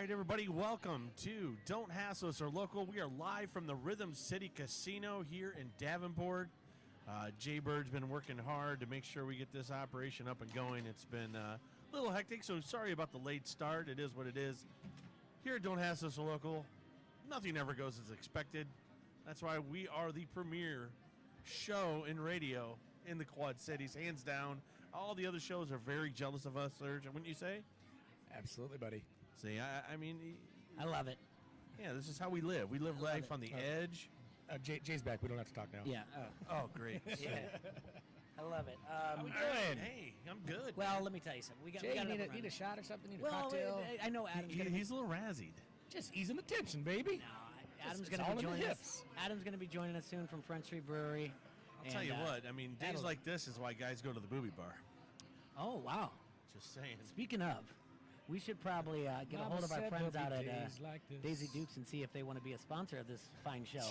right, everybody, welcome to Don't Hassle Us or Local. We are live from the Rhythm City Casino here in Davenport. Jay Bird's been working hard to make sure we get this operation up and going. It's been a little hectic, so sorry about the late start. It is what it is. Here at Don't Hassle Us or Local, nothing ever goes as expected. That's why we are the premier show in radio in the Quad Cities, hands down. All the other shows are very jealous of us, Serge, wouldn't you say? Absolutely, buddy. See, I mean... I love it. Yeah, this is how we live. We live life on the edge. Jay's back. We don't have to talk now. Yeah. Oh, great. Yeah. I love it. How we doing? Hey, I'm good. Well, let me tell you something. We got Jay, we you got need a shot or something? Need a well, cocktail? I know Adam's going to He's a little razzied. Just easing the tension, baby. No, Adam's It's going all to in be the joining hips. us. Adam's going to be joining us soon from Front Street Brewery. I'll tell you what. I mean, days like this is why guys go to the booby bar. Oh, wow. Just saying. Speaking of, we should probably get a hold of our friends out at like Daisy Dukes and see if they want to be a sponsor of this fine show.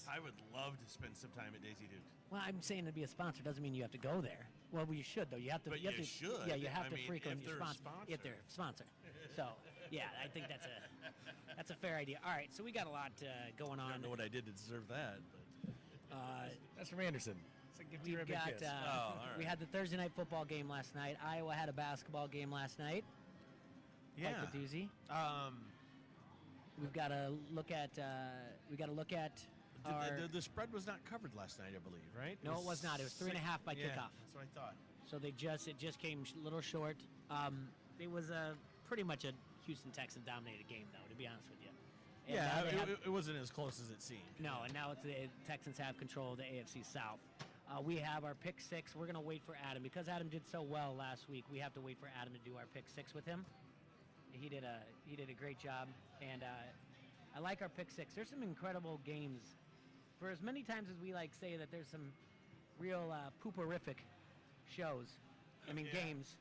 I would love to spend some time at Daisy Duke. Well, I'm saying to be a sponsor doesn't mean you have to go there. Well, you should, though. You have to. But you have you to, should. Yeah, you have I to mean, frequent if your they're a sponsor. If they're a sponsor. So, yeah, I think that's a fair idea. All right, so we got a lot going on. I don't know what I did to deserve that, but That's from Anderson. It's like give you a We've big got. kiss. all right. We had the Thursday night football game last night. Iowa had a basketball game last night. yeah. Like the doozy. We've got to look at. Our, The spread was not covered last night, I believe, right? No, it was not. It was 3.5 by yeah, kickoff. That's what I thought. So it just came a little short. It was pretty much a Houston Texans dominated game, though, to be honest with you. And now they have- it wasn't as close as it seemed. no, and now it's the Texans have control of the AFC South. We have our pick six. We're going to wait for Adam because Adam did so well last week. We have to wait for Adam to do our pick six with him. He did a great job, and I like our pick six. There's some incredible games. For as many times as we say that there's some real pooperific shows, games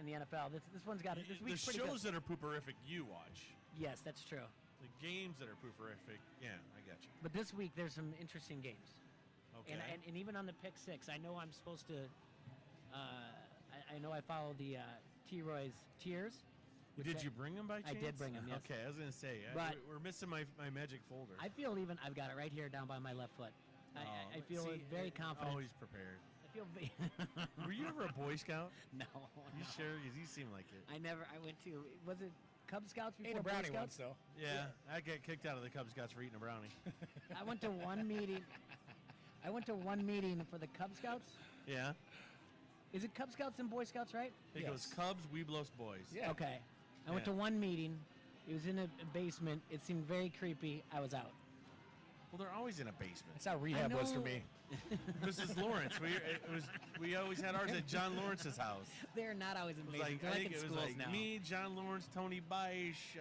in the NFL. This one's got it. This The week's pretty shows good. that are pooperific you watch. Yes, that's true. The games that are pooperific, yeah, I got you. But this week there's some interesting games. Okay. And even on the pick six, I know I'm supposed to. I know I follow the T-Roy's tiers. Did you bring them by chance? I did bring them, yes. Okay, I was going to say, But- we're missing my magic folder. I feel I've got it right here down by my left foot. I feel very confident. Always prepared. I feel Were you ever a Boy Scout? no. You sure? Because you seem like it. I went to. Was it Cub Scouts before Ate a Boy brownie Scouts? once, though. Yeah, I get kicked out of the Cub Scouts for eating a brownie. I went to one meeting. I went to one meeting for the Cub Scouts. Yeah. Is it Cub Scouts and Boy Scouts, right? It goes Cubs, Weeblos, Boys. Yeah. Okay. I went to one meeting. It was in a basement. It seemed very creepy. I was out. Well, they're always in a basement. That's how rehab was for know. me. Mrs. Lawrence. We always had ours at John Lawrence's house. They're not always in It was basements. like, They're I think in it was schools like now. me, John Lawrence, Tony Beisch,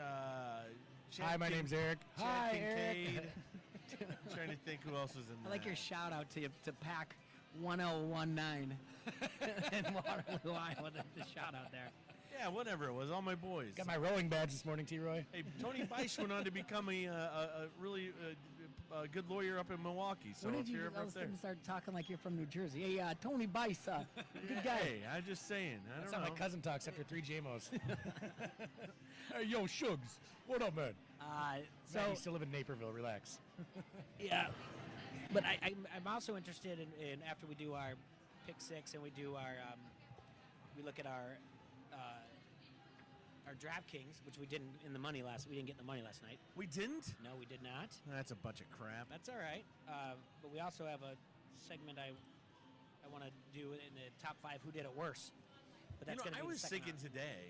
Hi, my name's Eric. Hi, Eric. Trying to think who else was in I there. like your shout out to Pack 1019 in Waterloo, Iowa. The shout out there. Yeah, whatever it was. All my boys. Got my rowing badge this morning, T-Roy. Hey, Tony Beisch went on to become a really good lawyer up in Milwaukee. So when if did you you're ever all up of a there, sudden start talking like you're from New Jersey? Hey, Tony Bice, good guy. hey, I'm just saying. I That's don't how know. my cousin talks after 3 JMOs. Hey, yo, Shugs. What up, man? Man, So you still live in Naperville. Relax. yeah, but I'm also interested in after we do our pick six and we do our we look at our DraftKings, which we didn't in the money last. We didn't get in the money last night. We didn't? No, we did not. That's a bunch of crap. That's all right. But we also have a segment I want to do in the top 5 who did it worse. But that's going to be I the was second thinking round. today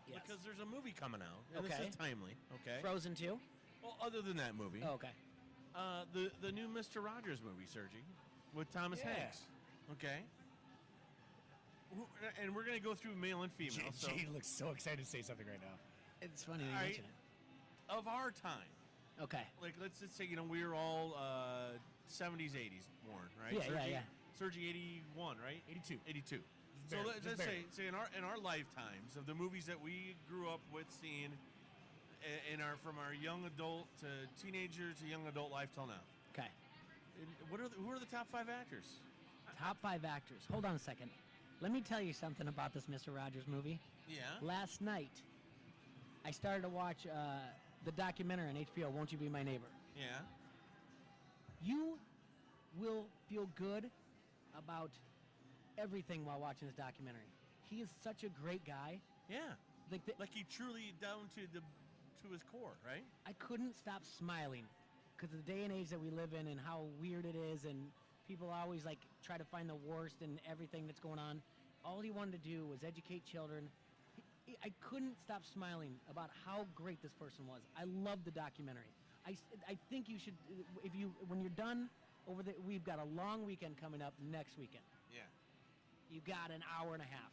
Yes. because there's a movie coming out. And Okay. This is timely. Okay. Frozen 2. Well, other than that movie, Oh, okay. the new Mr. Rogers movie, Sergi, with Thomas Yeah. Hanks. Okay. And we're going to go through male and female. So Jay looks so excited to say something right now. It's funny that you All right. mention it. of our time, Okay. like let's just say we were all 70s, 80s born, right? Yeah, yeah. Sergi 81, right? 82. 82. Just So barely, let's just say in our lifetimes of the movies that we grew up with seeing from our young adult to teenager to young adult life till now. Okay. Who are the top 5 actors? Top 5 actors. Hold on a second. Let me tell you something about this Mr. Rogers movie. Yeah. Last night, I started to watch the documentary on HBO, Won't You Be My Neighbor? Yeah. You will feel good about everything while watching this documentary. He is such a great guy. Yeah. Like, Like he truly down to his core, right? I couldn't stop smiling because of the day and age that we live in and how weird it is, and people always like try to find the worst in everything that's going on. All he wanted to do was educate children. I couldn't stop smiling about how great this person was. I love the documentary. I think you should, when you're done we've got a long weekend coming up next weekend. Yeah. You've got an hour and a half.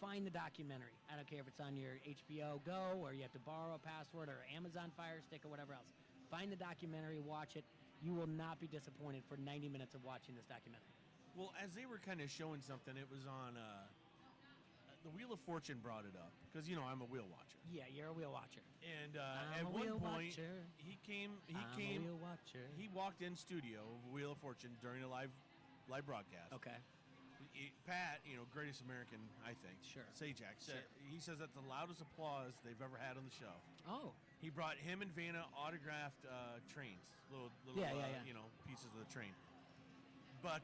Find the documentary. I don't care if it's on your HBO Go or you have to borrow a password or Amazon Fire Stick or whatever else. Find the documentary, watch it. You will not be disappointed for 90 minutes of watching this documentary. Well, as they were kind of showing something, it was on the Wheel of Fortune brought it up because I'm a wheel watcher. Yeah, you're a wheel watcher. And I'm at a one wheel point, watcher. he wheel watcher. He walked in studio of Wheel of Fortune during a live broadcast. Okay. Pat, greatest American, I think. Sure. Sajak said Sure. he says that's the loudest applause they've ever had on the show. Oh. He brought him and Vanna autographed trains, little Yeah. pieces of the train. But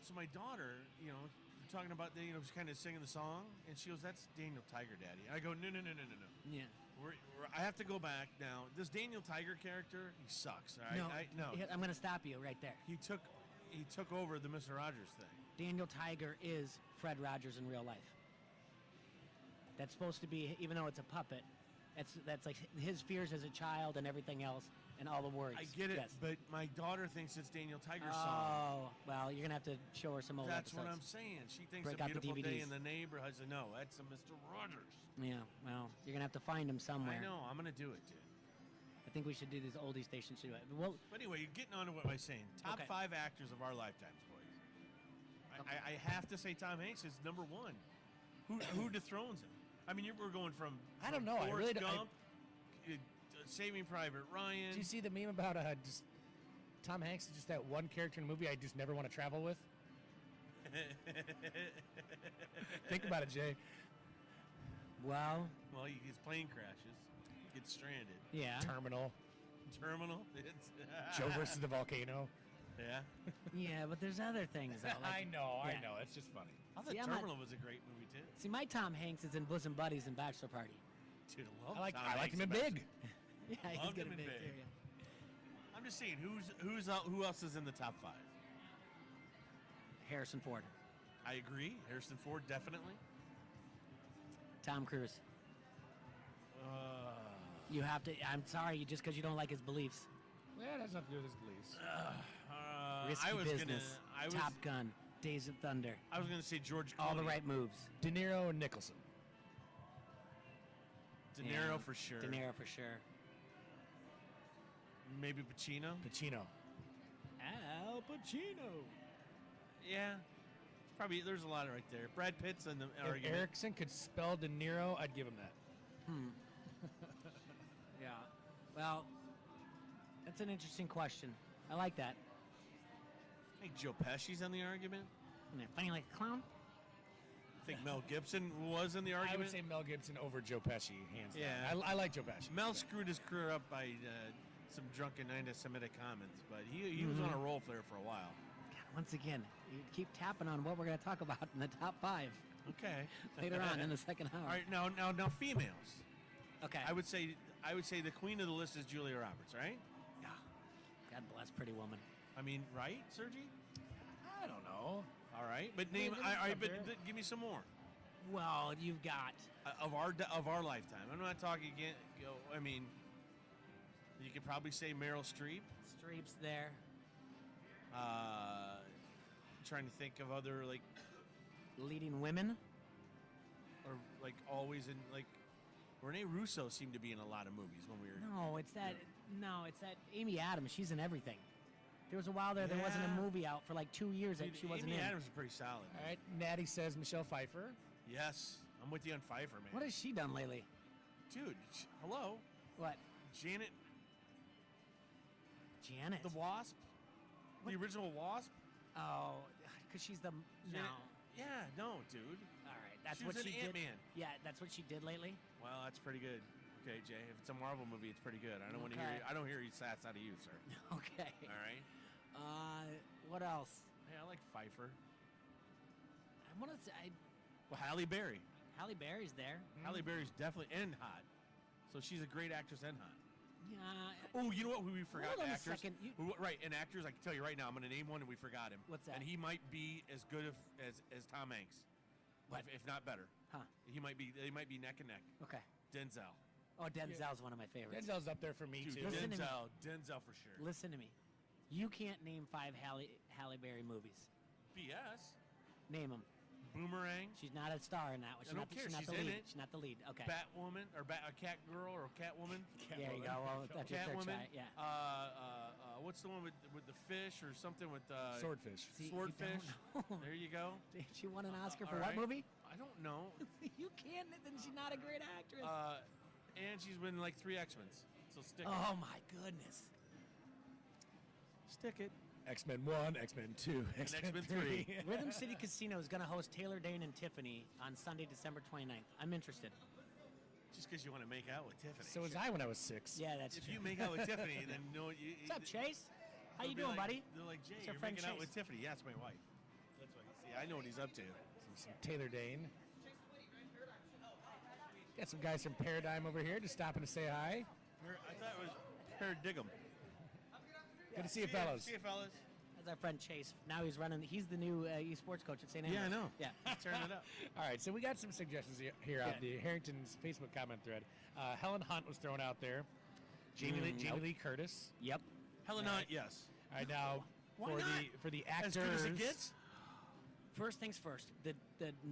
so my daughter, talking about she's kind of singing the song, and she goes, "That's Daniel Tiger, Daddy." And I go, "No. Yeah. I have to go back now. This Daniel Tiger character, he sucks. All right, No. I'm going to stop you right there. He took over the Mr. Rogers thing. Daniel Tiger is Fred Rogers in real life. That's supposed to be, even though it's a puppet, that's like his fears as a child and everything else and all the words. I get it, Yes. but my daughter thinks it's Daniel Tiger's song. Oh, well, you're going to have to show her some old That's episodes. what I'm saying. She thinks Break A out the Beautiful Day DVDs. in the Neighborhood. I said, no, that's a Mr. Rogers. Yeah, well, you're going to have to find him somewhere. I know. I'm going to do it, dude. I think we should do these oldie stations too. Well, But anyway, you're getting on to what I'm saying. Top Okay. 5 actors of our lifetimes, boys. I have to say Tom Hanks is number one. Who dethrones him? I mean, we're going from I don't know. I Forrest really don't- Gump, Saving Private Ryan. Do you see the meme about just Tom Hanks is just that one character in a movie I just never want to travel with? Think about it, Jay. well, His plane crashes, gets stranded. yeah. Terminal. Terminal. It's Joe versus the volcano. Yeah. Yeah, but there's other things, though. I know. yeah. It's just funny. I thought See, I'm not- Terminal was a great movie too. See, my Tom Hanks is in Bosom Buddies and Bachelor Party. Dude, I love I like Tom him Hanks in and Big. Yeah, he's Loved good him at in big. Big. too, yeah. I'm just saying, who else is in the top 5? Harrison Ford. I agree. Harrison Ford, definitely. Tom Cruise. You have to. I'm sorry, just because you don't like his beliefs. Yeah, it has nothing to do with his beliefs. Risky I was business. gonna. Top Gun. Days of Thunder. I was gonna say George Clooney. All the right moves. De Niro and Nicholson. De Niro Yeah, for sure. De Niro for sure. Maybe Pacino. Pacino. Al Pacino. Yeah. Probably. There's a lot right there. Brad Pitt's in the If argument. Erickson could spell De Niro, I'd give him that. Yeah. Well, that's an interesting question. I like that. I think Joe Pesci's in the argument. Isn't it funny like a clown? I think Mel Gibson was in the I argument. would say Mel Gibson over Joe Pesci, hands Yeah. down. I like Joe Pesci. Mel screwed his career up by some drunken anti-Semitic comments, but he was on a roll there for a while. God, once again, you keep tapping on what we're going to talk about in the top 5 Okay. later on in the second hour. All right, now females. Okay. I would say the queen of the list is Julia Roberts, right? Yeah. God bless Pretty Woman. I mean, right, Sergi? I don't know. All right, but name. there's All right, some but there. give me some more Well, you've got of our lifetime. I'm not talking again. I mean, you could probably say Meryl Streep. Streep's there. Trying to think of other Leading women. or always in Renee Russo seemed to be in a lot of movies when we were. No, it's that. Amy Adams. She's in everything. There was a while there wasn't Yeah. a movie out for 2 years that Dude, she wasn't Amy in. Adams is pretty solid. All right, Natty says Michelle Pfeiffer. Yes, I'm with you on Pfeiffer, man. What has she done lately? Dude, hello, What? Janet Janet. the Wasp, the original Wasp. Oh, because she's the. No. Janet- Yeah, no, dude. All right. That's She what was she in did. Ant-Man. Yeah, that's what she did lately. Well, that's pretty good. Okay, Jay. If it's a Marvel movie, it's pretty good. I don't want to hear. Okay. I don't hear sats out of you, sir. Okay. All right. What else? Hey, I like Pfeiffer. I want to say Well, Halle Berry. Halle Berry's there. Halle Berry's definitely and hot. So she's a great actress and hot. Yeah. Oh, you know what? Who we forgot? Hold on a actors. second. Right, and actors. I can tell you right now. I'm going to name one, and we forgot him. What's that? And he might be as good as Tom Hanks, What? if not better. Huh. He might be. They might be neck and neck. Okay. Denzel. Oh, Denzel's one of my favorites. Denzel's up there for me, Dude, too. Listen to me. Denzel for sure. Listen to me. You can't name 5 Halle Berry movies. BS. Name them. Boomerang. She's not a star in that one. I don't care. She's not She's the in lead. it. She's not the lead. Okay. Batwoman or a cat girl or Catwoman. There you go. Well, that's your third Catwoman. try. Yeah. What's the one with the fish or something with Swordfish. See, you Swordfish? don't know. There you go. She won an Oscar all for what right. movie? I don't know. You can't. Then she's not a great actress. And she's been in like 3 X-Men's. So stick it. Oh my goodness. Stick it. X-Men 1, X-Men 2, X-Men 3. Rhythm City Casino is going to host Taylor Dane and Tiffany on Sunday, December 29th. I'm interested. Just because you want to make out with Tiffany. So was I when I was 6. Yeah, that's If true. you make out with Tiffany, then no. What's up, Chase? How you they'll doing, be like, buddy? They're like, Jay, It's our you're friend making out Chase. with Tiffany. Yeah, it's my wife. That's what. See, I know what he's up to. Some Taylor Dane. Got some guys from Paradigm over here just stopping to say hi. I thought it was Paradigm. Good to see you, fellas. See you, fellas. That's our friend Chase. Now he's running. He's the new esports coach at St. Andrews. Yeah, I know. Yeah. Turn it up. All right, so we got some suggestions here on the Harrington's Facebook comment thread. Helen Hunt was thrown out there. Jamie nope. Lee Curtis. Yep. Helen Hunt, yes. All right, now Why for not? the As actors. good as it gets. First things first. The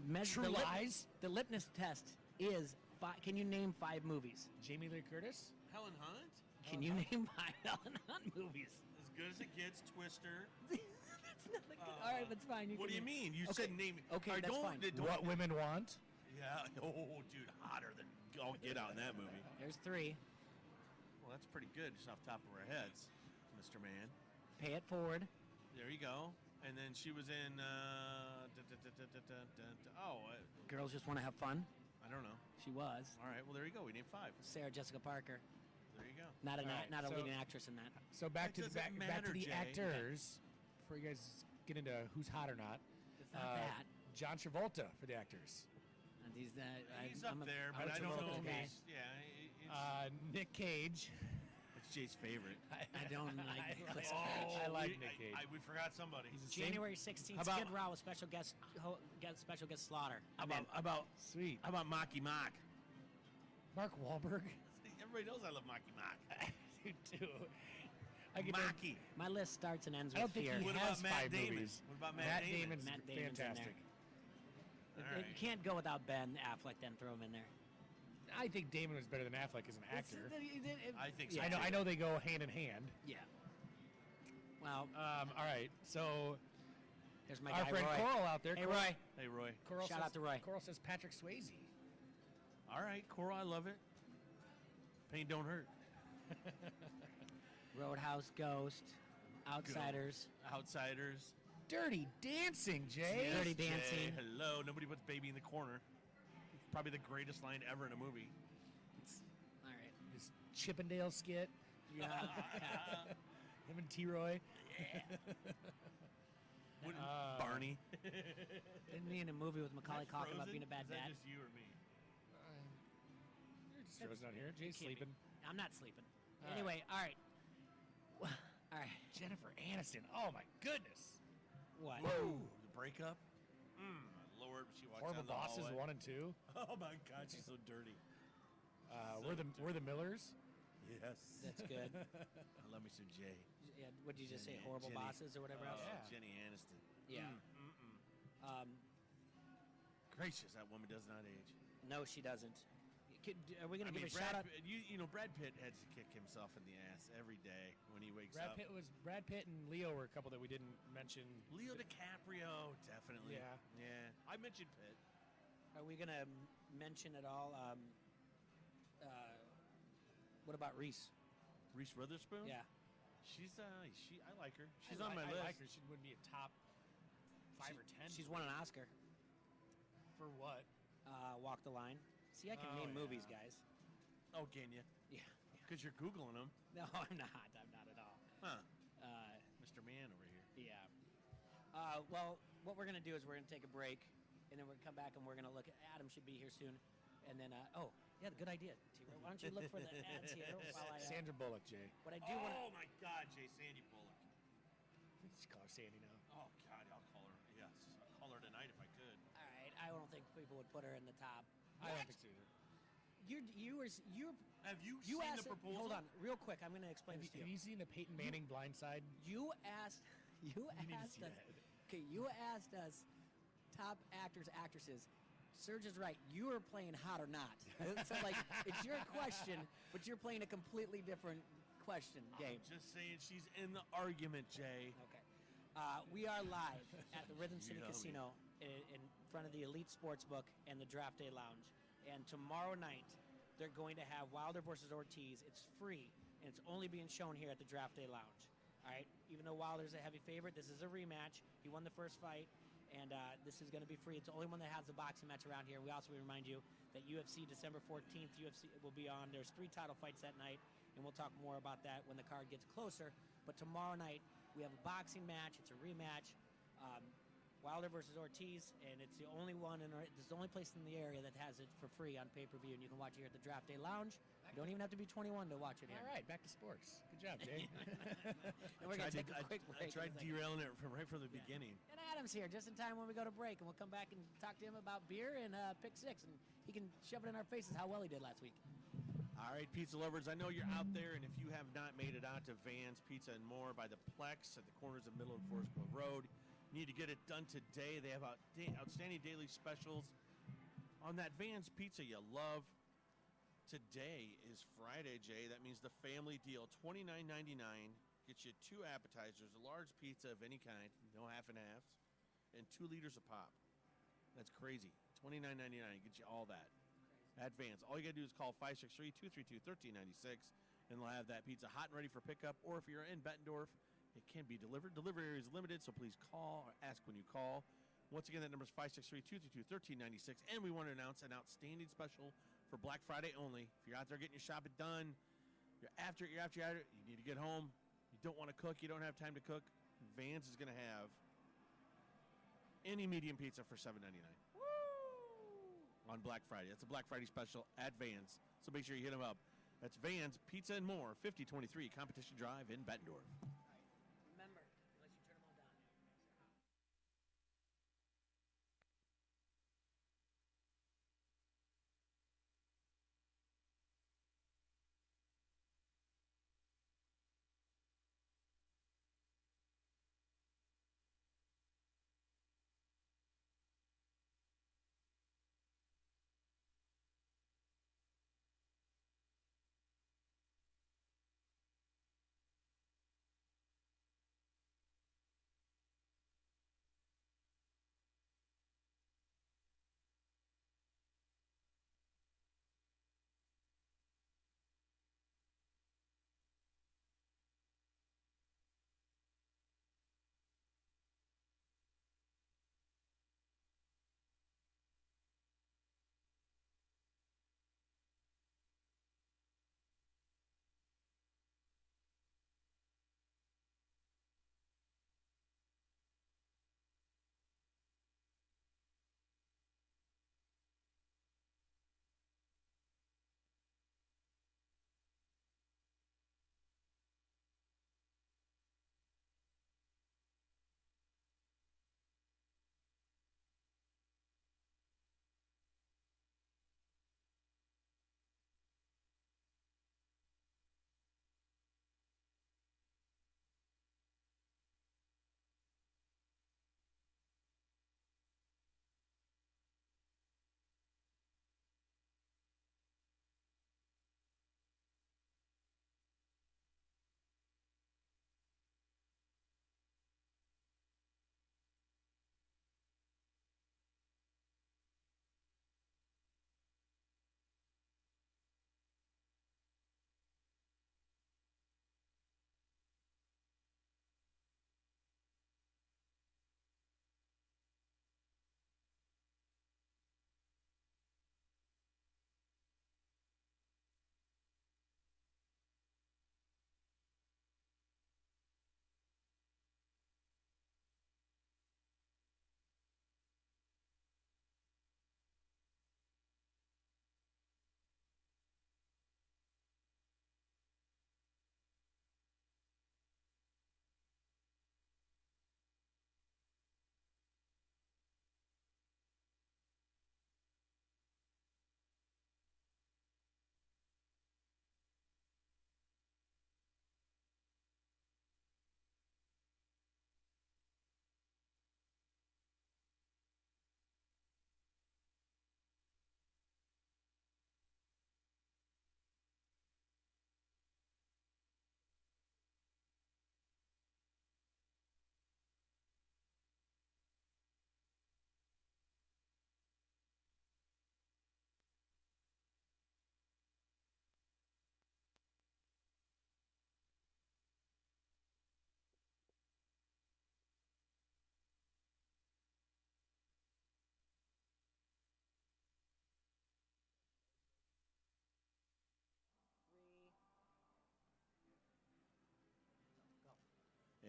measure. True Lies? The litmus test is. Can you name 5 movies? Jamie Lee Curtis. Helen Hunt, Can you name 5 Helen Hunt movies? as good as it gets. Twister. That's not a good. All right, that's fine. What do you mean? You Okay. said name. Okay, All right, that's don't, fine. don't- What Women Want. Yeah. Oh, dude, hotter than all get out in that movie. There's 3. Well, that's pretty good, just off the top of our heads, Mr. Man. Pay it forward. There you go. And then she was in. Girls just want to have fun. I don't know. She was. All right. Well, there you go. We named 5. Sarah Jessica Parker. There you go. Not a All right, not a so- leading actress in that. So back That to the doesn't back to matter, the Jay. actors. Before you guys get into who's hot or not. It's not that. John Travolta for the actors. And he's He's I'm up a- there, I'm but a I don't know Travolta if guy. he's. Yeah, Nick Cage. it's Jay's favorite. I don't like Nicolas Oh, I like we, Nick Cage. we forgot somebody. He's the same- January 16th, How about- Skid Row with special guest Slaughter. How I'm in. about Sweet. how about Mocky Mock? Mark Wahlberg. Everybody knows I love Mocky Mock. You do. I could Mocky. My list starts and ends I don't with think fear. he What has about Matt 5 Damon? movies. What about Matt Damon? Damon's Matt Damon's in there. fantastic. All You right. can't go without Ben Affleck, then throw him in there. I think Damon was better than Affleck as an actor. I think so. Yeah. I know they go hand in hand. Yeah. Well, All right, so there's my our guy friend Roy. Coral out there. Hey Roy. Hey, Roy. Coral Shout says, out to Roy. Coral says Patrick Swayze. All right, Coral, I love it. Pain don't hurt. Roadhouse Ghost. Outsiders. Outsiders. Dirty Dancing, Jay. Dirty Jay, Dancing. hello. Nobody puts baby in the corner. Probably the greatest line ever in a movie. All right. This Chippendale skit. Yeah. Him and T-Roy. Wouldn't Barney? Didn't he in a movie with Macaulay Is that Culkin about Frozen? being a bad Is that dad? just you or me? Just frozen out here. Jay's Can't be. sleeping. I'm not sleeping. All right. Anyway, all right. All right. Jennifer Aniston. Oh my goodness. What? Whoa! The breakup. My Lord, she walks Horrible down the Bosses hallway. 1 and 2. Oh my God, she's so dirty. We're the Millers. Yes. That's good. I love me some Jay. Yeah, what did you just say? Jenny- Horrible Jenny- bosses or whatever else? yeah. Jenny Aniston. Yeah. Gracious, that woman does not age. No, she doesn't. Are we going I to give mean, a shout out? You know, Brad Pitt had to kick himself in the ass every day when he wakes Brad up. Brad Pitt and Leo were a couple that we didn't mention. Leo DiCaprio, definitely. Yeah. Yeah. I mentioned Pitt. Are we going to mention at all? What about Reese? Reese Witherspoon. Yeah. I like her. She's on my I list. like her. She would be a top 5 or 10. She's won an Oscar. for what? Walk the Line. See, I can Oh, name movies, yeah. guys. Oh, can you? Yeah. Because you're Googling them. No, I'm not. I'm not at all. Huh. Uh, Mr. Man over here. yeah. Well, what we're going to do is we're going to take a break, and then we're going to come back and we're going to look at Adam should be here soon. And then, yeah, good idea, T-Roy. Why don't you look for the ads here while I... Sandra Bullock, Jay. What I do want Oh, my God, Jay, Sandy Bullock. Just call her Sandy now. Oh, God, I'll call her. Yes, I'll call her tonight if I could. All right, I don't think people would put her in the top. I don't think so either. Have you You seen asked the proposal? Hold on, real quick. I'm going to explain this to Have you seen the Peyton Manning blind side? You asked You need to us. see that. Okay, you asked us top actors, actresses. Serge is right. You are playing hot or not. So like it's your question, but you're playing a completely different question game. I'm just saying she's in the argument, Jay. Okay. We are live at the Rhythm City You know me. Casino in front of the Elite Sportsbook and the Draft Day Lounge. And tomorrow night, they're going to have Wilder versus Ortiz. It's free, and it's only being shown here at the Draft Day Lounge. All right? Even though Wilder's a heavy favorite, this is a rematch. He won the first fight, and this is going to be free. It's the only one that has a boxing match around here. We also remind you that UFC December 14th, UFC will be on. There's 3 title fights that night, and we'll talk more about that when the card gets closer. But tomorrow night, we have a boxing match. It's a rematch. Wilder versus Ortiz, and it's the only one it's the only place in the area that has it for free on pay-per-view, and you can watch it here at the Draft Day Lounge. You don't even have to be 21 to watch it here. All right, back to sports. Good job, Jay. And we're going to take a quick break. I tried derailing it from the beginning. And Adam's here just in time when we go to break, and we'll come back and talk to him about beer and pick 6, and he can shove it in our faces how well he did last week. All right, pizza lovers, I know you're out there, and if you have not made it out to Vans Pizza and More by the Plex at the corners of Middle and Forest Grove Road, you need to get it done today. They have outstanding daily specials on that Vans Pizza you love. Today is Friday, Jay. That means the family deal, $29.99. Gets you 2 appetizers, a large pizza of any kind, no half and halves, and 2 liters of pop. That's crazy. $29.99 gets you all that. At Vans. All you got to do is call 563-232-1396, and they'll have that pizza hot and ready for pickup. Or if you're in Bettendorf, it can be delivered. Delivery area is limited, so please call or ask when you call. Once again, that number is 563-232-1396, and we want to announce an outstanding special for Black Friday only. If you're out there getting your shopping done, you're after it, you need to get home, you don't want to cook, you don't have time to cook, Vans is going to have any medium pizza for $7.99 on Black Friday. That's a Black Friday special at Vans, so make sure you hit them up. That's Vans Pizza and More, 5023 Competition Drive in Bettendorf. Remember, unless you turn them all down.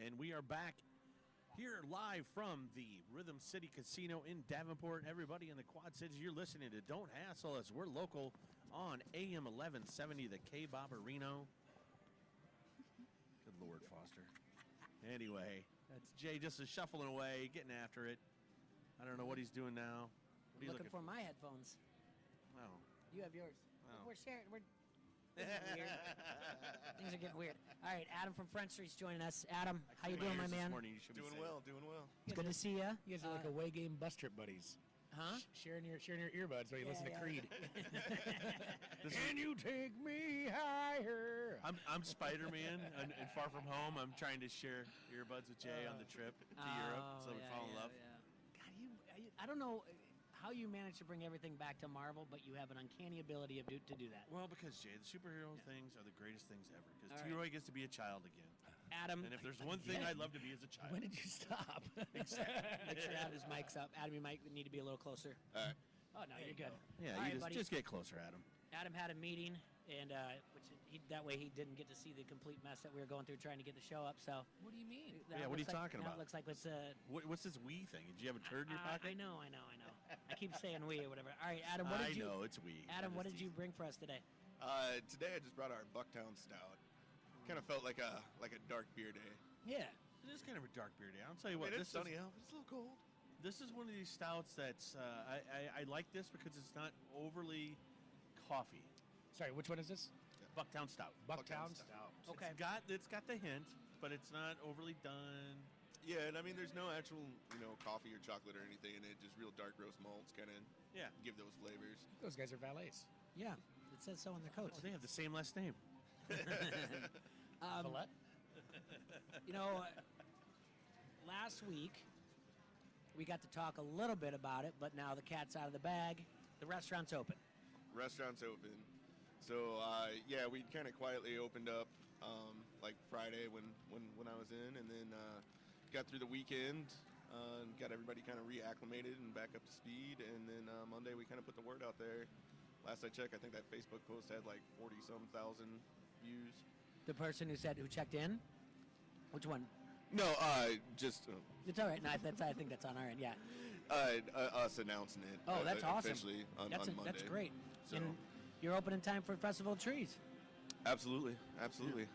And we are back here live from the Rhythm City Casino in Davenport. Everybody in the Quad Cities, you're listening to Don't Hassle Us. We're local on AM 1170, the K-Bob Reno. Good Lord, Foster. Anyway, that's Jay just is shuffling away, getting after it. I don't know what he's doing now. What are you looking for my headphones. Oh. You have yours. Oh. We're sharing. Things are weird. Things are getting weird. All right, Adam from Front Street's joining us. Adam, how you doing, my man? Doing well. It's good to see you. You guys are like away game bus trip buddies. Huh? Sharing your earbuds while you listen to Creed. Can you take me higher? I'm Spider-Man and Far From Home. I'm trying to share earbuds with Jay on the trip to Europe, so we fall in love. Yeah. God, I don't know how you manage to bring everything back to Marvel, but you have an uncanny ability to do that. Well, because, Jay, the superhero things are the greatest things ever, because All T-Roy gets to be a child again. Adam. And if there's one thing I'd love to be as a child. When did you stop? Exactly. Make sure Adam's mic's up. Adam, you might need to be a little closer. All right. Oh, no, you're good. Yeah, All you right, just get closer, Adam. Adam had a meeting, and that way he didn't get to see the complete mess that we were going through trying to get the show up. So What do you mean? Yeah, what are you talking about? That looks like it's What's this we thing? Did you have a turd in your pocket? I know. I keep saying we or whatever. All right, Adam, what did you? I know it's we. Adam, what did you bring for us today? Today I just brought our Bucktown Stout. Kind of felt like a dark beer day. Yeah. It is kind of a dark beer day. I'll tell you what. It's sunny out, but it's a little cold. This is one of these stouts that's I like this because it's not overly coffee. Sorry, which one is this? Bucktown Stout. Bucktown Stout. Okay. It's got the hint, but it's not overly done. Yeah, and I mean, there's no actual, coffee or chocolate or anything in it. Just real dark roast malts, kind of give those flavors. Those guys are valets. Yeah, it says so on their coats. Oh, they have the same last name. Colette? Last week we got to talk a little bit about it, but now the cat's out of the bag. The restaurant's open. Restaurant's open. So, we kind of quietly opened up like Friday when I was in, and then got through the weekend and got everybody kind of reacclimated and back up to speed, and then Monday we kind of put the word out there. Last I checked, I think that Facebook post had like 40-some thousand views. The person who checked in? Which one? No, just... It's all right. No, I think that's on our end, yeah. Us announcing it. Oh, that's awesome. Officially on Monday. That's great. So. And you're open in time for Festival of Trees. Absolutely.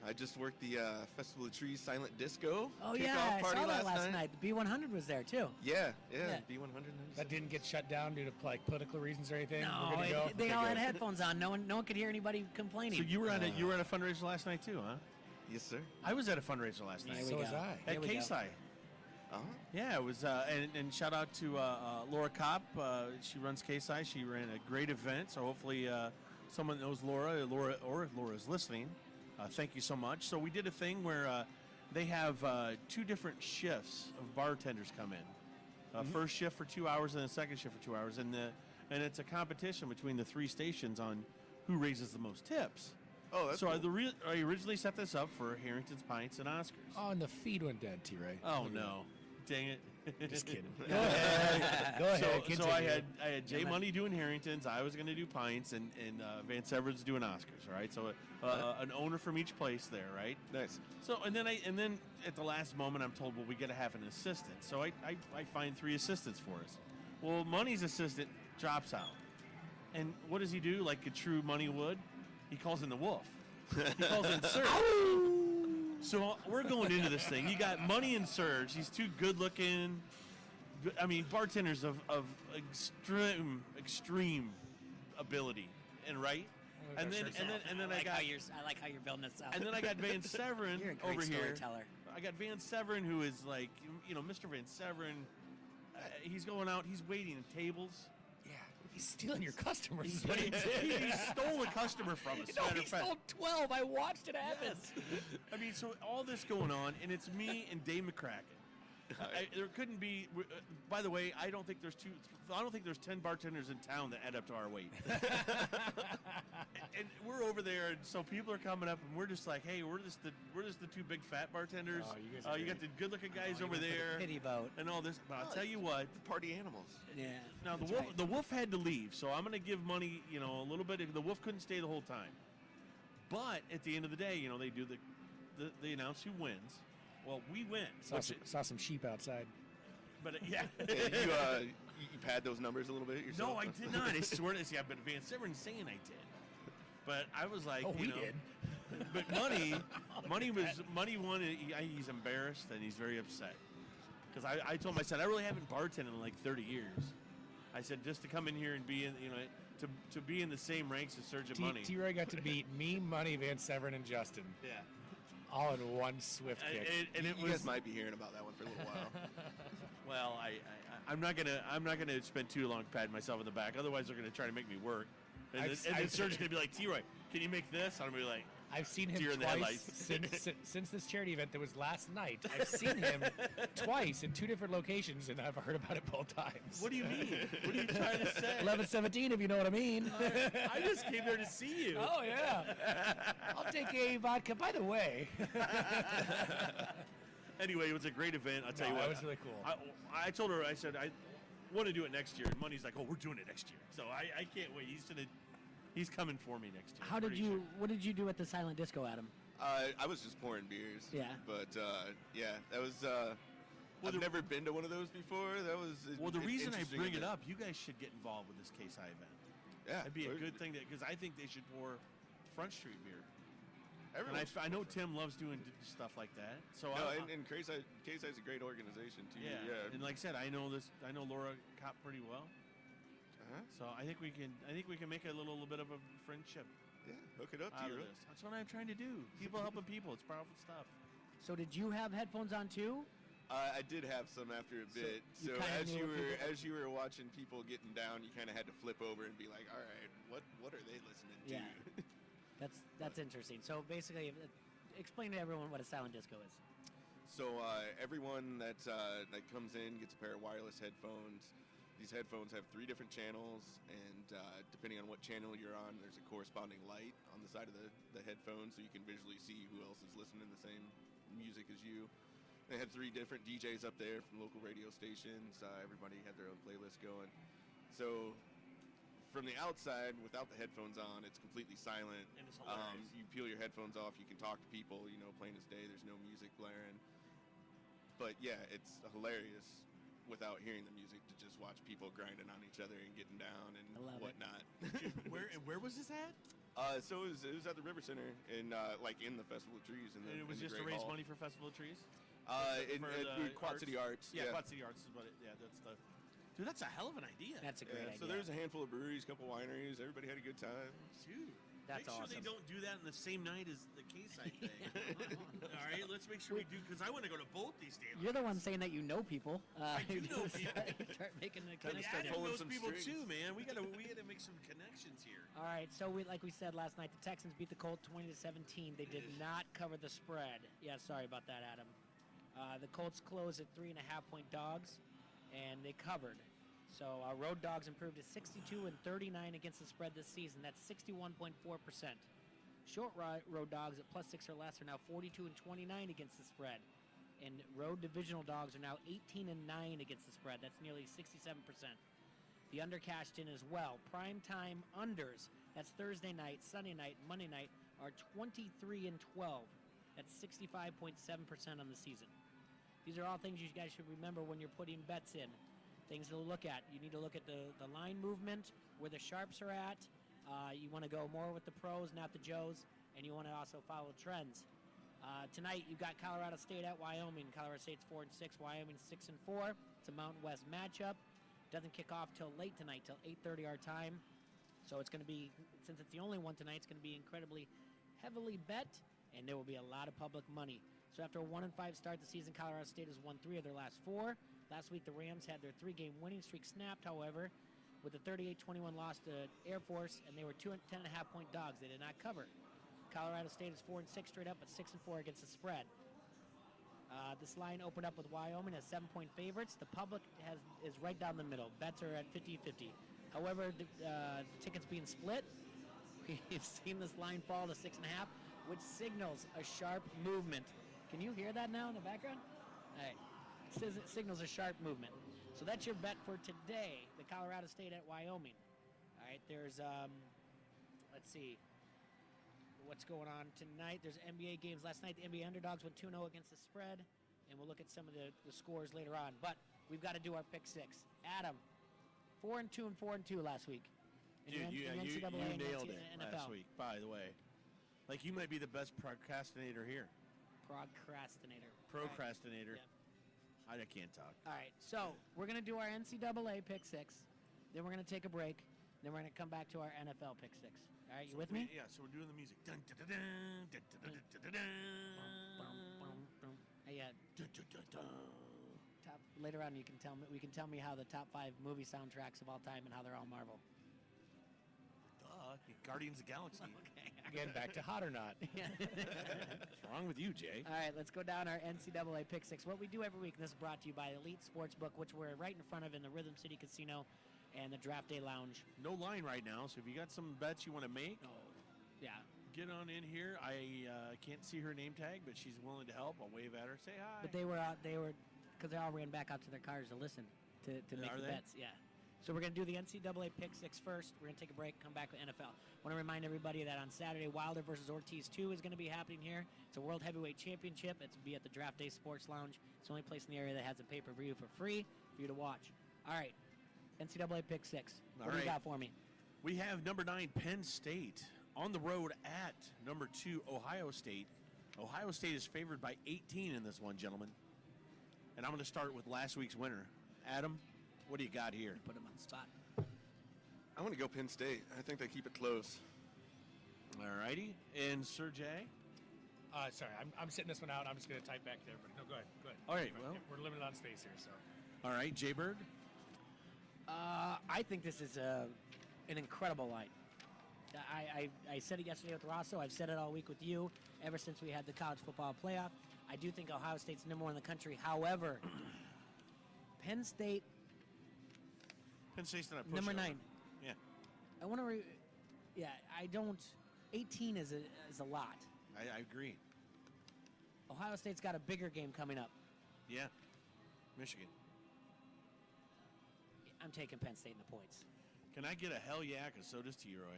I just worked the Festival of Trees Silent Disco Oh, kickoff yeah, I party saw that last night. night. The B100 was there, too. Yeah, Yeah. B100. That didn't get shut down due to like political reasons or anything? No, We're good to go? they Okay, all good. had headphones on. No one could hear anybody complaining. So you were at a fundraiser last night too, huh? Yes, sir. I was at a fundraiser last night. Here we So go. was I. Here At we go. KSI. Uh-huh. Yeah, it was, and shout out to Laura Kopp. She runs KSI. She ran a great event, so hopefully someone knows Laura, or if Laura's listening. Thank you so much. So we did a thing where they have 2 different shifts of bartenders come in. First shift for 2 hours and then second shift for 2 hours, and it's a competition between the 3 stations on who raises the most tips. Oh, that's so cool. I originally set this up for Harrington's Pints and Oscars. Oh, and the feed went dead, T-Ray. Oh no! Dang it! Just kidding. Go ahead. Go ahead. So I Continue. had Jay Money doing Harrington's. I was going to do Pints, and Van Severin's doing Oscars. Right. So an owner from each place there. Right. Nice. So and then at the last moment I'm told, well, we got to have an assistant. So I find 3 assistants for us. Well, Money's assistant drops out, and what does he do? Like a true Money would, he calls in the wolf. He calls in Serge. So we're going into this thing. You got Money and Serge. These 2 good-looking, bartenders of extreme ability, and right. And then I like got I like how you're building this up. and then I got Van Severin You're a great over here. storyteller. I got Van Severin, who is like, Mr. Van Severin. He's going out. He's waiting at tables. Yeah, he's stealing your customers. Is what he did. He stole a customer from us. No, matter he of fact. stole 12. I watched it happen. Yes. So all this going on, and it's me and Dave McCracken. There couldn't be. By the way, I don't think there's 10 bartenders in town that add up to our weight. And we're over there, and so people are coming up, and we're just like, hey, we're just the 2 big fat bartenders. Oh, you guys are you got the good-looking guys over there, Pity vote. and all this. But I'll tell you what. Party animals. Yeah. Now that's the wolf had to leave, so I'm going to give Money, a little bit. The wolf couldn't stay the whole time. But at the end of the day, they do they announce who wins. Well, we went. Saw some sheep outside. But yeah. You pad those numbers a little bit yourself? No, I did not. I swear to see, but Van Severen's saying I did. But I was like, we did. But money won. He's embarrassed and he's very upset because I told him, I said, I really haven't bartended in like 30 years. I said, just to come in here and be in, to be in the same ranks as Sergeant Money. T-Roy got to beat me, Money, Van Severen, and Justin. Yeah. All in one swift kick. And you guys might be hearing about that one for a little while. Well, I'm not gonna spend too long patting myself in the back. Otherwise, they're gonna try to make me work. And then Serge's gonna be like, T-Roy, can you make this? I'm gonna be like, I've seen him twice since this charity event that was last night. I've seen him twice in 2 different locations, and I've heard about it both times. What do you mean? What are you trying to say? 1117, if you know what I mean. I just came there to see you. Oh, yeah. I'll take a vodka. By the way. Anyway, it was a great event. I'll tell you what. That was really cool. I told her, I said, I want to do it next year. And Money's like, oh, we're doing it next year. So I can't wait. He's coming for me next year. What did you do at the silent disco, Adam? I was just pouring beers. Yeah. But that was. I've never been to one of those before. That was. The reason I bring it up, you guys should get involved with this Case High event. Yeah, it'd be a good thing because I think they should pour Front Street beer. And I know Tim loves doing stuff like that. So and Case High is a great organization too. Yeah. And like I said, I know Laura Kopp pretty well. So I think we can make a little bit of a friendship. Yeah, hook it up to you. That's what I'm trying to do. People helping people. It's powerful stuff. So did you have headphones on too? I did have some after a bit. So as you were watching people getting down, you kind of had to flip over and be like, all right, what are they listening to? Yeah, that's interesting. So basically, explain to everyone what a silent disco is. So everyone that comes in gets a pair of wireless headphones. These headphones have 3 different channels, and depending on what channel you're on, there's a corresponding light on the side of the headphones, so you can visually see who else is listening to the same music as you. They had 3 different DJs up there from local radio stations. Everybody had their own playlist going. So from the outside, without the headphones on, it's completely silent. And it's hilarious. You peel your headphones off, you can talk to people, plain as day. There's no music blaring. But yeah, it's hilarious without hearing the music to just watch people grinding on each other and getting down and whatnot. Where was this at? So it was at the River Center in the Festival of Trees. And it was just to raise money for Festival of Trees? In Quad City Arts. Yeah, Quad City Arts is what it. Yeah, that's the. Dude, that's a hell of an idea. That's a great idea. So there's a handful of breweries, a couple wineries. Everybody had a good time. Dude, that's make sure they don't do that in the same night as the Case High thing. All right, let's make sure we do, because I want to go to both these damn. You're the one saying that you know people. I do know people. Start making the connection. Adam knows people too, man. We gotta make some connections here. All right, so like we said last night, the Texans beat the Colts 20-17. They did not cover the spread. Yeah, sorry about that, Adam. The Colts closed at 3.5-point dogs, and they covered. So road dogs improved to 62 and 39 against the spread this season. That's 61.4%. Short road dogs at +6 or less are now 42 and 29 against the spread. And road divisional dogs are now 18 and 9 against the spread. That's nearly 67%. The under cashed in as well. Primetime unders, that's Thursday night, Sunday night, Monday night, are 23 and 12. That's 65.7% on the season. These are all things you guys should remember when you're putting bets in. Things to look at. You need to look at the line movement, where the sharps are at. You want to go more with the pros, not the Joes, and you want to also follow trends. Tonight, you've got Colorado State at Wyoming. Colorado State's 4 and 6, Wyoming 6 and 4. It's a Mountain West matchup. Doesn't kick off till late tonight, till 8:30 our time. So it's going to be, since it's the only one tonight, it's going to be incredibly heavily bet, and there will be a lot of public money. So after a 1-5 start the season, Colorado State has won 3 of their last 4. Last week, the Rams had their 3-game winning streak snapped, however, with a 38-21 loss to Air Force, and they were 10.5-point dogs. They did not cover. Colorado State is 4 and 6 straight up, but 6 and 4 against the spread. This line opened up with Wyoming as 7-point favorites. The public is right down the middle. Bets are at 50-50. However, the tickets being split, we've seen this line fall to 6.5, which signals a sharp movement. Can you hear that now in the background? All right. Signals a sharp movement. So that's your bet for today, the Colorado State at Wyoming. All right, there's, let's see. what's going on tonight. There's NBA games last night. The NBA underdogs went 2-0 against the spread, and we'll look at some of the scores later on. But we've got to do our pick six. Adam, 4-2 and 4-2 last week. Dude, you nailed it last week, by the way. Like, you might be the best procrastinator here. Procrastinator. Yep. I can't talk. All right, so we're going to do our NCAA pick six. Then we're going to take a break. Then we're going to come back to our NFL pick six. All right, you with me? Yeah, so we're doing the music. Dun, dun, dun, dun, dun, dun, dun, dun, dun. Later on, we can tell me how the top 5 movie soundtracks of all time and how they're all Marvel. Guardians of the Galaxy. Okay. Again, back to hot or not. What's wrong with you, Jay? All right, let's go down our NCAA pick six. What we do every week, and this is brought to you by Elite Sportsbook, which we're right in front of in the Rhythm City Casino and the Draft Day Lounge. No line right now, so if you got some bets you want to make, yeah, get on in here. I can't see her name tag, but she's willing to help. I'll wave at her, say hi. But they were because they all ran back out to their cars to listen to make the bets. Yeah. So we're going to do the NCAA pick six first. We're going to take a break, come back with NFL. I want to remind everybody that on Saturday, Wilder versus Ortiz 2 is going to be happening here. It's a World Heavyweight Championship. It's be at the Draft Day Sports Lounge. It's the only place in the area that has a pay-per-view for free for you to watch. All right, NCAA pick six. What do you got for me? We have number 9, Penn State, on the road at number 2, Ohio State. Ohio State is favored by 18 in this one, gentlemen. And I'm going to start with last week's winner. Adam, what do you got here? Put him on the spot. I want to go Penn State. I think they keep it close. All righty. And Sir Jay? Sorry, I'm sitting this one out. I'm just going to type back there. But no, go ahead. All right, well. We're limited on space here, so. All right, Jay Bird? I think this is an incredible line. I said it yesterday with Rosso. I've said it all week with you ever since we had the college football playoff. I do think Ohio State's number 1 in the country. However, Penn State's not a number 9. Yeah. I want to. I don't. 18 is a lot. I agree. Ohio State's got a bigger game coming up. Yeah. Michigan. I'm taking Penn State in the points. Can I get a hell yeah? Because so does T-Roy.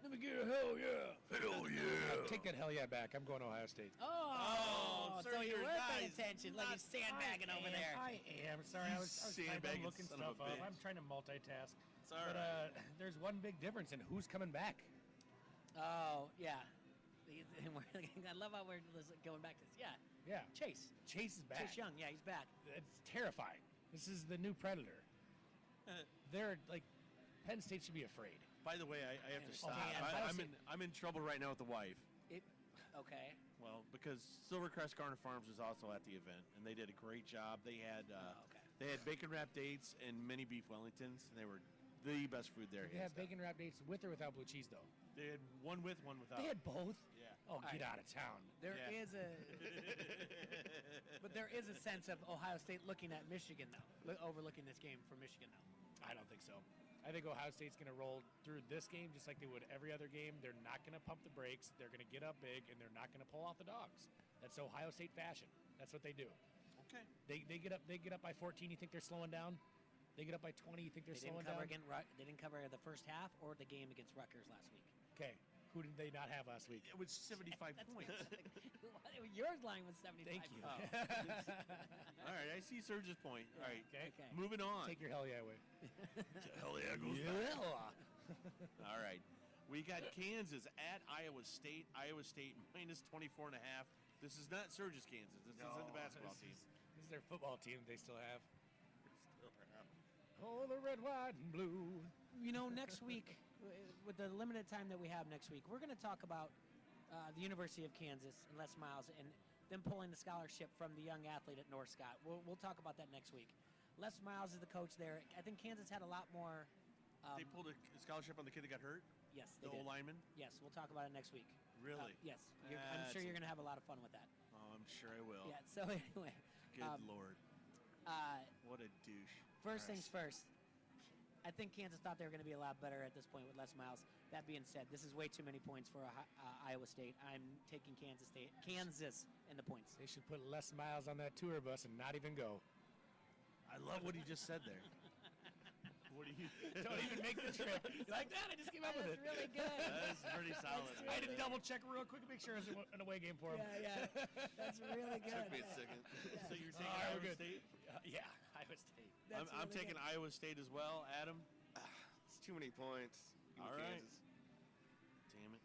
Let me get a hell yeah. Hell yeah. Take that hell yeah back. I'm going Ohio State. Oh, sir, so you you're were nice. paying attention, like you're sandbagging over there. I am. Sorry, I was Sandbagging looking son of stuff a up. bitch. I'm trying to multitask. It's all But right. there's one big difference in who's coming back. Oh, yeah. I love how we're going back to this. Yeah. Yeah. Chase Chase is back. Chase Young, yeah, he's back. It's terrifying. This is the new Predator. They're like, Penn State should be afraid. By the way, I have to stop. Okay, I'm in trouble right now with the wife. Okay. Well, because Silvercrest Garner Farms was also at the event, and they did a great job. They had Okay. they had bacon wrapped dates and mini beef Wellingtons, and they were the best food there. They have bacon wrap dates with or without blue cheese, though. They had one with, one without. They had both. Yeah. Oh, All get right. out of town. There Yeah. is but there is a sense of Ohio State looking at Michigan, though. Overlooking this game for Michigan, though. I don't think so. I think Ohio State's going to roll through this game just like they would every other game. They're not going to pump the brakes. They're going to get up big, and they're not going to pull off the dogs. That's Ohio State fashion. That's what they do. Okay. They get up by 14. You think they're slowing down? They get up by 20. You think they're slowing down? They didn't cover the first half or the game against Rutgers last week. Okay. Who did they not have last week? It was 75 points. Your line was 75. Thank you. All right, I see Serge's point. All right, Okay. moving on. Take your hell yeah away. Hell yeah goes Yeah. All right. We got Kansas at Iowa State. Iowa State minus 24.5. This is not Surge's Kansas. This isn't the basketball team. This is their football team they still have. Oh, the red, white, and blue. You know, next week, with the limited time that we have next week, we're going to talk about the University of Kansas and Les Miles and them pulling the scholarship from the young athlete at North Scott. We'll talk about that next week. Les Miles is the coach there. I think Kansas had a lot more. They pulled a scholarship on the kid that got hurt? Yes, The they did. old lineman? Yes, we'll talk about it next week. Really? Yes, I'm sure you're going to have a lot of fun with that. Oh, I'm sure I will. Yeah. So anyway, Good Lord. What a douche. first things first. I think Kansas thought they were going to be a lot better at this point with Les Miles. That being said, this is way too many points for Iowa State. I'm taking Kansas in the points. They should put less miles on that tour bus and not even go. I love what he just said there. What do you? Don't even make the trip. You're like that. I just came up with it. That's really good. That's pretty solid. I had to double check real quick to make sure it was an away game for him. Yeah. That's really good. Took me a second. So you're taking All right, Iowa we're good. State? Yeah, Iowa State. I'm That's really taking good. Iowa State as well. Adam? It's too many points. Give me All right. Kansas. Damn it.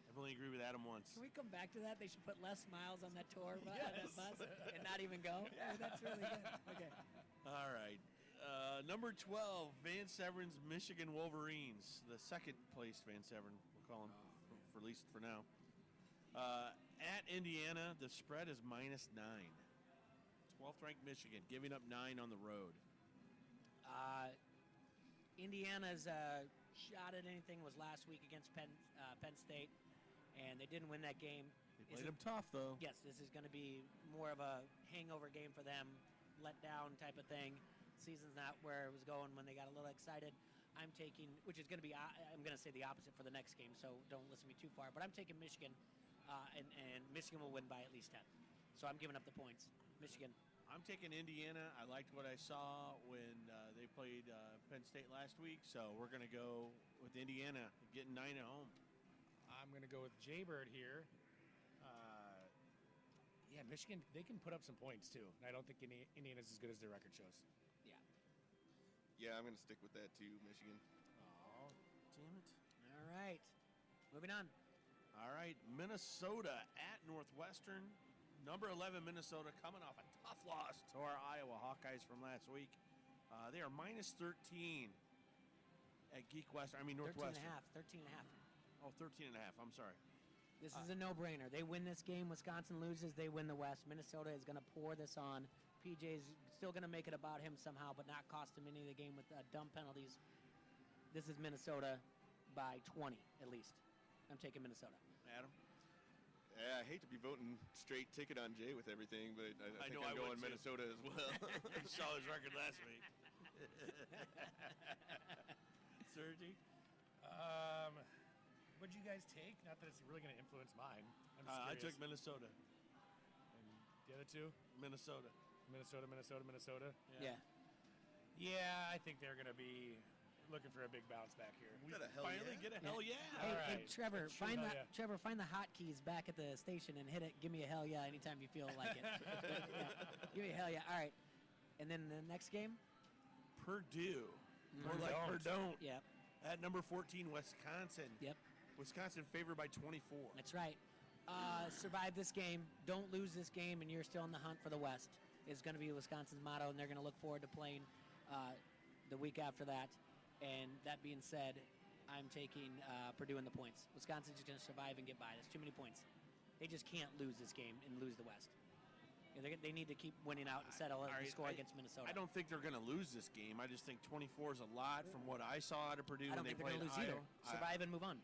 I've only agreed with Adam once. Can we come back to that? They should put less miles on that tour on that Yes. bus and not even go. Yeah. That's really good. Okay. All right. Number 12, Van Severen's Michigan Wolverines. The second place Van Severen, we'll call them, for at least for now. At Indiana, the spread is -9. 12th ranked Michigan, giving up 9 on the road. Indiana's shot at anything was last week against Penn State, and they didn't win that game. They played them tough, though. Yes, this is going to be more of a hangover game for them, let down type of thing. Season's not where it was going when they got a little excited. I'm taking, which is going to be, I'm going to say the opposite for the next game, so don't listen to me too far. But I'm taking Michigan, and Michigan will win by at least 10. So I'm giving up the points. Michigan. I'm taking Indiana. I liked what I saw when they played Penn State last week, so we're going to go with Indiana, getting 9 at home. I'm going to go with Jaybird here. Yeah, Michigan, they can put up some points, too. And I don't think Indiana's as good as their record shows. Yeah, I'm going to stick with that too, Michigan. Oh, damn it. All right. Moving on. All right, Minnesota at Northwestern. Number 11, Minnesota, coming off a tough loss to our Iowa Hawkeyes from last week. They are -13 at Northwestern. 13 and a half. Oh, 13 and a half. I'm sorry. This is a no-brainer. They win this game. Wisconsin loses. They win the West. Minnesota is going to pour this on. PJ's still going to make it about him somehow, but not cost him any of the game with dumb penalties. This is Minnesota by 20, at least. I'm taking Minnesota. Adam? Yeah, I hate to be voting straight ticket on Jay with everything, but I think know I'm I going would too. Minnesota as well. I saw his record last week. Sergi? What'd you guys take? Not that it's really going to influence mine. I'm just I took curious. Minnesota. And the other two? Minnesota. Minnesota. Yeah. Yeah, I think they're going to be looking for a big bounce back here. We Got a hell finally yeah. get a hell yeah. Hey, All hey, right. Trevor, Sure, find hell the yeah. Trevor, find the hotkeys back at the station and hit it. Give me a hell yeah anytime you feel like it. Yeah. Give me a hell yeah. All right. And then the next game? Purdue. Or like Purdue. Yep. At number 14, Wisconsin. Yep. Wisconsin favored by 24. That's right. Survive this game. Don't lose this game, and you're still in the hunt for the West. Is going to be Wisconsin's motto, and they're going to look forward to playing the week after that. And that being said, I'm taking Purdue in the points. Wisconsin's just going to survive and get by. There's too many points. They just can't lose this game and lose the West. Yeah, they need to keep winning out and settle and score against Minnesota. I don't think they're going to lose this game. I just think 24 is a lot from what I saw out of Purdue I don't when they think they're played going to lose either. Iowa. Survive and move on.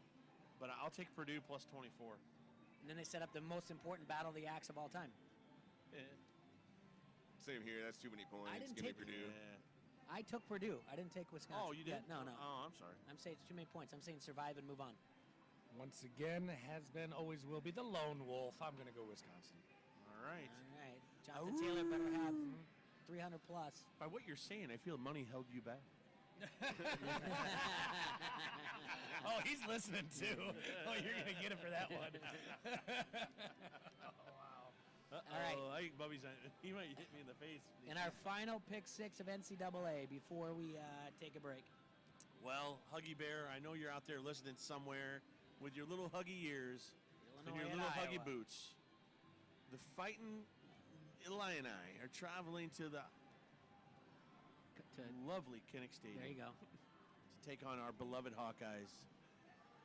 But I'll take Purdue plus 24. And then they set up the most important battle of the axe of all time. Same here. That's too many points. I didn't Give me take- Purdue. I took Purdue. I didn't take Wisconsin. Oh, you did? Yeah, no. Oh, I'm sorry. I'm saying it's too many points. I'm saying survive and move on. Once again, has been, always will be the lone wolf. I'm going to go Wisconsin. All right. All right. Jonathan Taylor better have 300 plus. By what you're saying, I feel money held you back. Oh, he's listening too. Oh, you're going to get him for that one. All right. I think Bubby's he might hit me in the face. And our final pick six of NCAA before we take a break. Well, Huggy Bear, I know you're out there listening somewhere with your little huggy ears and Illinois your and little huggy Iowa. boots. The Fighting Illini are traveling to the lovely Kinnick Stadium There you go. to take on our beloved Hawkeyes.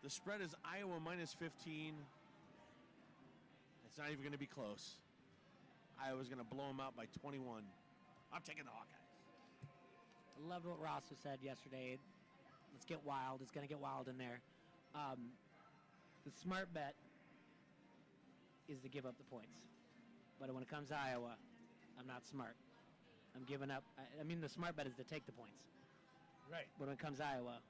The spread is Iowa minus 15. It's not even going to be close. Iowa's going to blow them out by 21. I'm taking the Hawkeyes. I loved what Ross was said yesterday. Let's get wild. It's going to get wild in there. The smart bet is to give up the points. But when it comes to Iowa, I'm not smart. I'm giving up. I mean, the smart bet is to take the points. Right. But when it comes to Iowa,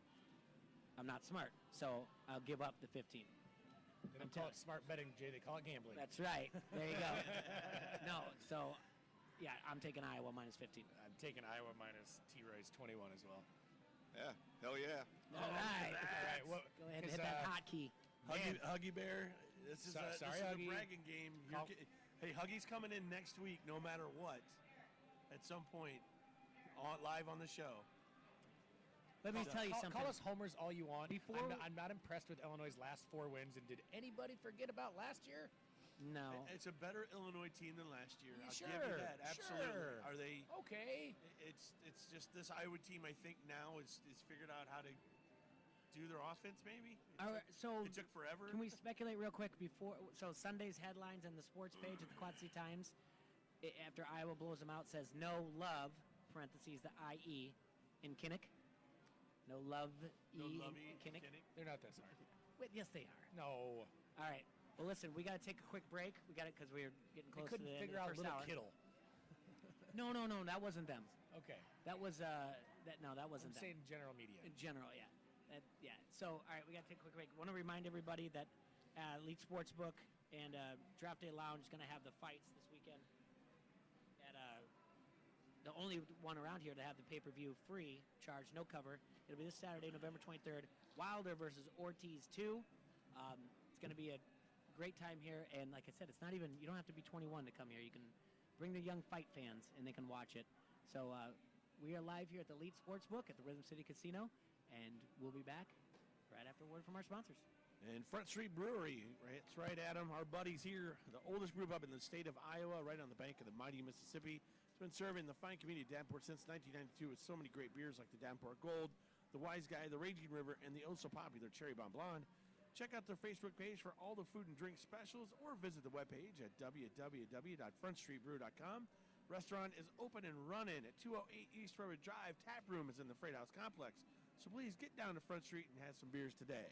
I'm not smart. So I'll give up the 15. They don't call it smart betting, Jay. They call it gambling. That's right. There you go. No, so, yeah, I'm taking Iowa minus 15. I'm taking Iowa minus T-Rays 21 as well. Yeah, hell yeah. All right. All right. Well, Go ahead and is, hit that hotkey. Huggy Bear, this is, Sorry, this is Huggy. a bragging game. Call- Hey, Huggy's coming in next week, no matter what. At some point, live on the show. Let me tell you something. Call us homers all you want. Before- I'm not impressed with Illinois' last 4 wins. And did anybody forget about last year? No. It's a better Illinois team than last year. I'll Sure, give you that. Absolutely. sure. Are they? Okay. It's just this Iowa team. I think now is figured out how to do their offense. Maybe. All right, so It took forever. can we speculate real quick before? So Sunday's headlines and the sports page at the Quad City Times, after Iowa blows them out, says no love (parentheses the IE) in Kinnick. No love No E lovey, in Kinnick. They're not that smart. Wait, yes, they are. No. All right. Well, listen, we got to take a quick break. We got it because we're getting They close to couldn't the end figure of out the first Little hour. Kittle. No, that wasn't them. Okay. That was that I'm wasn't them. saying general media. In general, yeah. Yeah. So, all right, we got to take a quick break. Want to remind everybody that Elite Sportsbook and Draft Day Lounge is going to have the fights this weekend. At the only one around here to have the pay-per-view free, charge no cover. It'll be this Saturday, November 23rd. Wilder versus Ortiz 2. It's going to be a great time here, and like I said, it's not even, you don't have to be 21 to come here. You can bring the young fight fans, and they can watch it. So we are live here at the Elite Sportsbook at the Rhythm City Casino, and we'll be back right after a word from our sponsors. And Front Street Brewery, right? That's right, Adam. Our buddies here, the oldest brew pub in the state of Iowa, right on the bank of the mighty Mississippi. It's been serving the fine community of Davenport since 1992 with so many great beers like the Davenport Gold, the Wise Guy, the Raging River, and the oh-so-popular Cherry Bomb Blonde. Check out their Facebook page for all the food and drink specials, or visit the webpage at www.frontstreetbrew.com. Restaurant is open and running at 208 East River Drive. Tap room is in the Freight House Complex. So please get down to Front Street and have some beers today.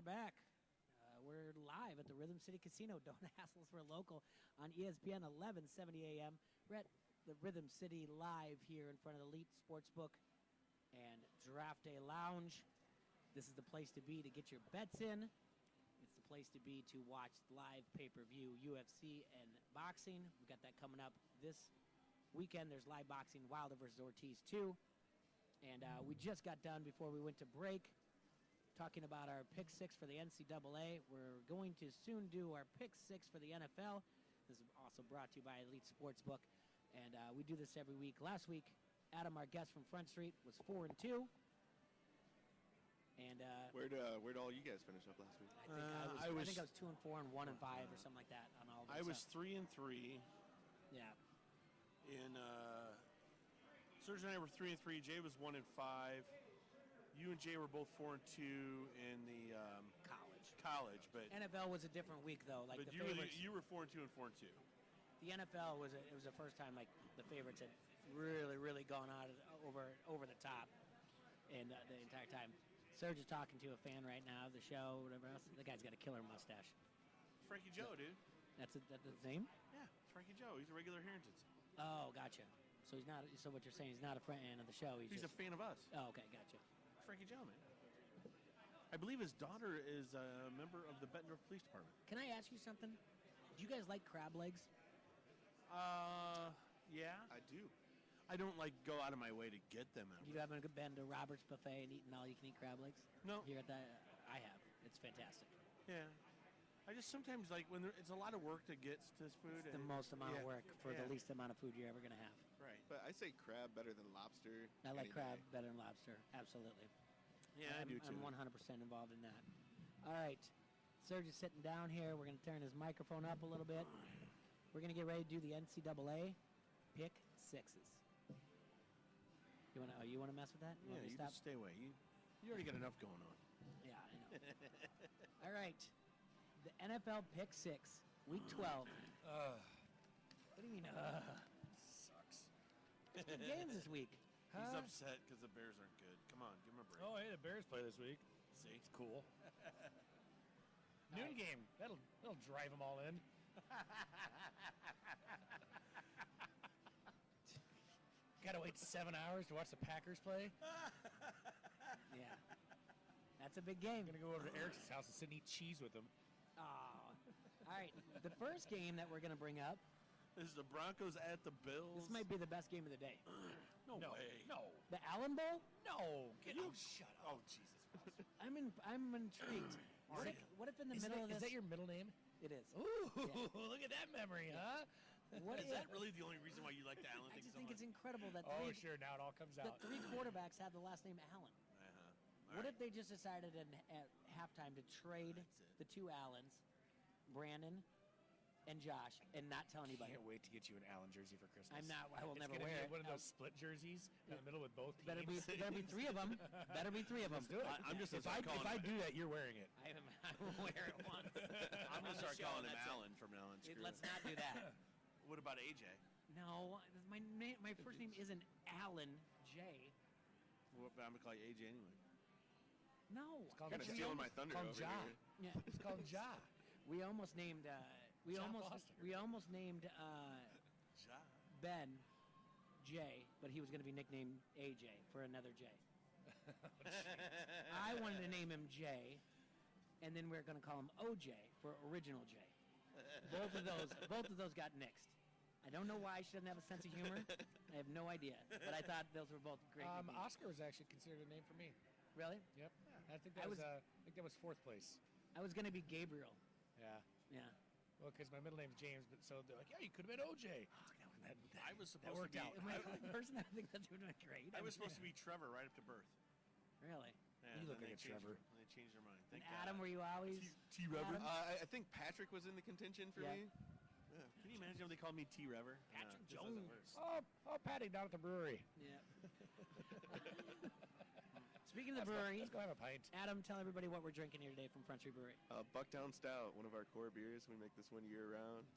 back. We're live at the Rhythm City Casino. Don't hassles for local on ESPN 1170 AM. We're at the Rhythm City live here in front of the Elite Sportsbook and Draft Day Lounge. This is the place to be to get your bets in. It's the place to be to watch live pay-per-view UFC and boxing. We've got that coming up this weekend. There's live boxing, Wilder versus Ortiz 2. And we just got done before we went to break talking about our Pick 6 for the NCAA. We're going to soon do our Pick 6 for the NFL. This is also brought to you by Elite Sportsbook. And we do this every week. Last week, Adam, our guest from Front Street, was 4-2. And Where'd all you guys finish up last week? I think I was 2-4 and 1-5 or something like that on all of I was 3-3. Yeah. And Serge and I were 3-3. Jay was 1-5. You and Jay were both 4-2 in the college, but NFL was a different week though. Like but the favorites, you were 4-2 and 4-2. The NFL was it was the first time like the favorites had really gone out over the top, and the entire time. Serge is talking to a fan right now of the show, whatever else. The guy's got a killer mustache. Frankie Joe, dude. That's his name? Yeah, Frankie Joe. He's a regular Harrington's. Oh, gotcha. So he's not. So what you're saying? He's not a fan of the show. He's just a fan of us. Oh, okay, gotcha. Frankie Joe, man. I believe his daughter is a member of the Bettendorf Police Department. Can I ask you something? Do you guys like crab legs? Yeah. I do. I don't like go out of my way to get them. Ever. You haven't been to Robert's Buffet and eaten all you can eat crab legs? No. Here at the, I have. It's fantastic. Yeah. I just sometimes like when it's a lot of work to get to this food. It's the most amount of work for the least amount of food you're ever going to have. Right. But I say crab better than lobster. I like any crab day. better than lobster. Absolutely. Yeah, I do too. I'm 100% involved in that. All right. Serge is sitting down here. We're going to turn his microphone up a little bit. We're going to get ready to do the NCAA pick sixes. You want to mess with that? Yeah, you just stay away. You already got enough going on. Yeah, I know. All right. The NFL pick six, week 12. What do you mean, Sucks. There's good games this week. He's upset because the Bears aren't good. Come on, give him a break. Oh, hey, the Bears play this week. See? It's cool. Noon game. That'll drive them all in. Gotta wait 7 hours to watch the Packers play. Yeah. That's a big game. I'm gonna go over to Eric's house and sit and eat cheese with him. Oh. All right. The first game that we're going to bring up. This is the Broncos at the Bills. This might be the best game of the day. No way. No. The Allen Bowl? No. Shut up. Oh, Jesus. I'm intrigued. What if in the middle of this? Is that your middle name? It is. Ooh, Yeah. look at that memory, huh? What Is that really the only reason why you like the Allen I thing just so think much? it's incredible that Oh, sure. Now it all comes out. 3 quarterbacks have the last name Allen. Uh-huh. What if they just decided at halftime to trade That's it. the 2 Allens, Brandon and Josh, and not tell anybody? Can't wait to get you an Allen jersey for Christmas. I will It's never gonna wear be it. one of those split jerseys in the middle with both teams. Better be 3 of them. Better be 3 of them. Let's do it. I'm just if gonna start I calling him. do that, you're wearing it. I will wear it once. I'm going to On the start show, calling him that's it. Allen from now on. Screw Let's it. not do that. What about AJ? No, my first name isn't Alan J. Well, I'm going to call you AJ anyway. No, called Kind of that's- stealing my thunder called over Ja. here. Yeah, It's called Ja. we almost named John Foster. we almost named Ja. Ben J, but he was going to be nicknamed AJ for another J. I wanted to name him J, and then we are going to call him OJ for original J. Both of those got nixed. I don't know why she doesn't have a sense of humor. I have no idea, but I thought those were both great. nicknames. Oscar was actually considered a name for me. Really? Yep. I think I that was. was- I think that was 4th place. I was going to be Gabriel. Yeah. Yeah. Well, because my middle name's James, but so they're like, yeah, you could have been OJ. I was That supposed worked to be. out. Am I the only person that thinks that's doing great? I was supposed to be Trevor right up to birth. Really? Yeah, You look then like they a Trevor. They changed their mind. And Thank Adam, God. were you always? T-Rubber. Adam? I think Patrick was in the contention for Yeah. me. Can you imagine if they called me T-Rever? Patrick this doesn't Jones. work. Oh, Patty down at the brewery. Yeah. Speaking of the brewery, Let's go have a pint. Adam, tell everybody what we're drinking here today from Front Street Brewery. Bucktown Stout, one of our core beers. We make this one year round.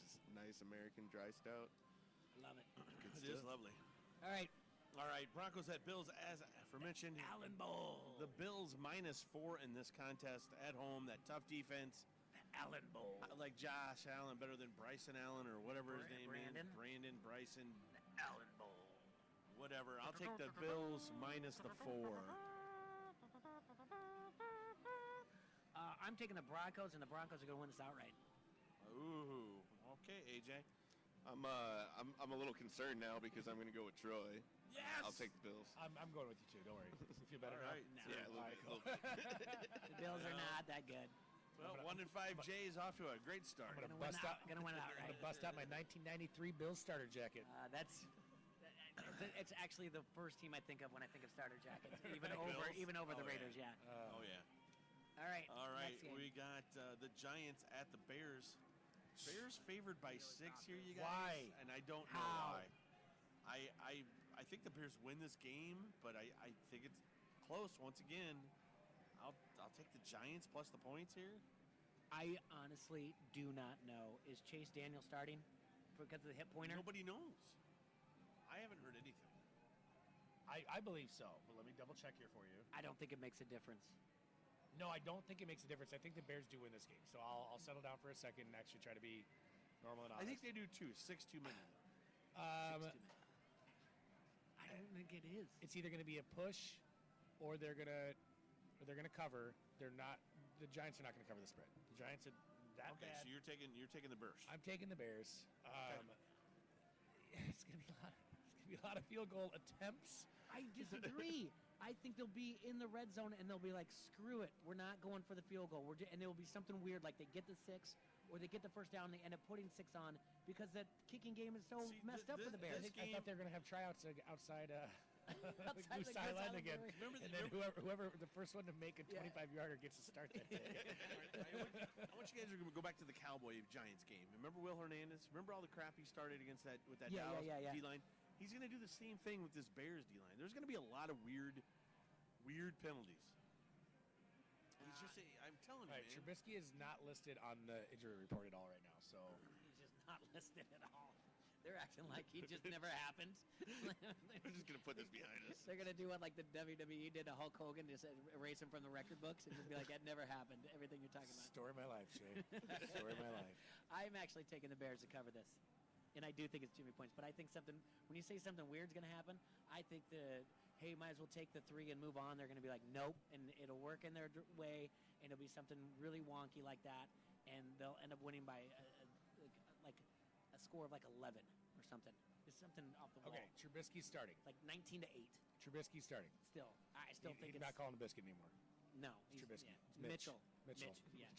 Just nice American dry stout. Love it. Good It is stuff. lovely. All right. All right, Broncos at Bills as aforementioned Allen Bowl. the Bills -4 in this contest at home. That tough defense. Allen Bowl. I like Josh Allen better than Bryson Allen or whatever his name Brandon? is. Brandon, Bryson, Allen Bowl. whatever. I'll take the Bills -4. I'm taking the Broncos, and the Broncos are going to win this outright. Ooh, okay, AJ. I'm a little concerned now because I'm going to go with Troy. Yes. I'll take the Bills. I'm going with you too. Don't worry. You feel better All right. now? No. Yeah, a little All right, bit. cool. The Bills are not that good. Well, I'm 1 and 5 Jay is off to a great start. I'm Gonna win bust out. Gonna win it I'm outright. gonna bust out my 1993 Bills starter jacket. It's actually the first team I think of when I think of starter jackets, even Bills? over the Oh, yeah. Raiders. Yeah. Oh yeah. All right. All right, next game. we got the Giants at the Bears. Bears favored by 6 here, you guys. Why? And I don't know How? why. I think the Bears win this game, but I think it's close once again. I'll take the Giants plus the points here. I honestly do not know. Is Chase Daniel starting because of the hip pointer? Nobody knows. I haven't heard anything. I believe so, but let me double check here for you. I don't think it makes a difference. No, I don't think it makes a difference. I think the Bears do win this game, so I'll settle down for a second and actually try to be normal and I honest. think they do too. 6 too many. I don't think it is. It's either going to be a push, or they're gonna cover. They're not. The Giants are not going to cover the spread. The Giants are that Okay, bad. so you're taking the Bears. I'm taking the Bears. It's going to be a lot of field goal attempts. I disagree. I think they'll be in the red zone and they'll be like, screw it, we're not going for the field goal. And there will be something weird, like they get the 6 or they get the first down and they end up putting 6 on because that kicking game is so See, messed up for the Bears. I thought they were going to have tryouts outside Outside the the sideline Gonzalez again. area. Remember And then whoever the first one to make a Yeah. 25-yarder gets to start that day. I want you guys to go back to the Cowboy Giants game. Remember Will Hernandez? Remember all the crap he started against that with that Yeah, Dallas yeah. D-line? He's going to do the same thing with this Bears D-line. There's going to be a lot of weird penalties. He's just I'm telling you, All right, man. Trubisky is not listed on the injury report at all right now, so He's just not listed at all. They're acting like he just never happened. We're just going to put this behind us. They're going to do what like the WWE did to Hulk Hogan, just erase him from the record books and just be like, that never happened, everything you're talking about. story of my life, Shay. Story of my life. I'm actually taking the Bears to cover this. And I do think it's too many points. But I think when you say something weird's going to happen, I think hey, might as well take the 3 and move on. They're going to be like, nope. And it'll work in their way. And it'll be something really wonky like that. And they'll end up winning by like a score of like 11 or something. Just something off the wall. Okay, Trubisky's starting. Like 19-8. Trubisky's starting. Still. I still think He's it's not calling him Biscuit anymore. No. It's Trubisky. Yeah. It's Mitch. Mitchell. Mitchell. Yeah.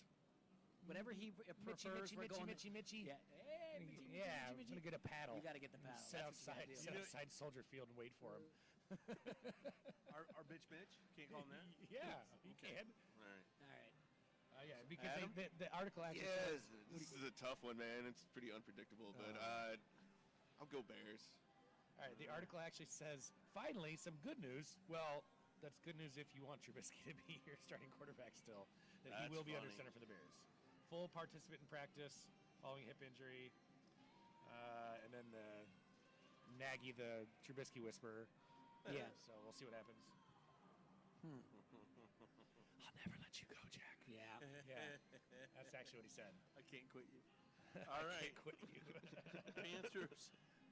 Whatever he prefers. Mitchy. Yeah. Hey, Yeah, I'm going to get a paddle. You got to get the paddle. Sit That's what you outside, gotta do. sit outside Soldier Field and wait for him. Our bitch Mitch? Can't call him that? Yeah, he Okay. can. All right. All right. Yeah, because Adam? the article actually Yes, says, this is a tough one, man. It's pretty unpredictable, but I'll go Bears. all right, the article actually says, finally, some good news. Well, that's good news if you want Trubisky to be your starting quarterback still, that he That's will be under funny. center for the Bears. Full participant in practice following hip injury. And then Nagy, the Trubisky whisperer. Yeah. So we'll see what happens. I'll never let you go, Jack. Yeah. Yeah, that's actually what he said. I can't quit you. All I right. can't quit you.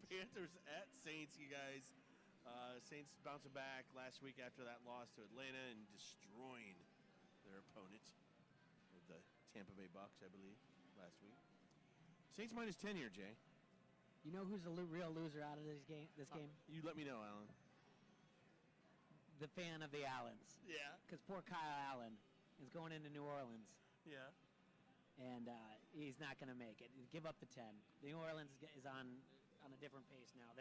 Panthers at Saints, you guys. Saints bouncing back last week after that loss to Atlanta and destroying their opponent with the Tampa Bay Bucks, I believe, last week. Saints -10 here, Jay. You know who's the real loser out of this game? You let me know, Alan. The fan of the Allens, Yeah. because poor Kyle Allen is going into New Orleans, Yeah. and he's not going to make it. Give up the 10. New Orleans is on a different pace now.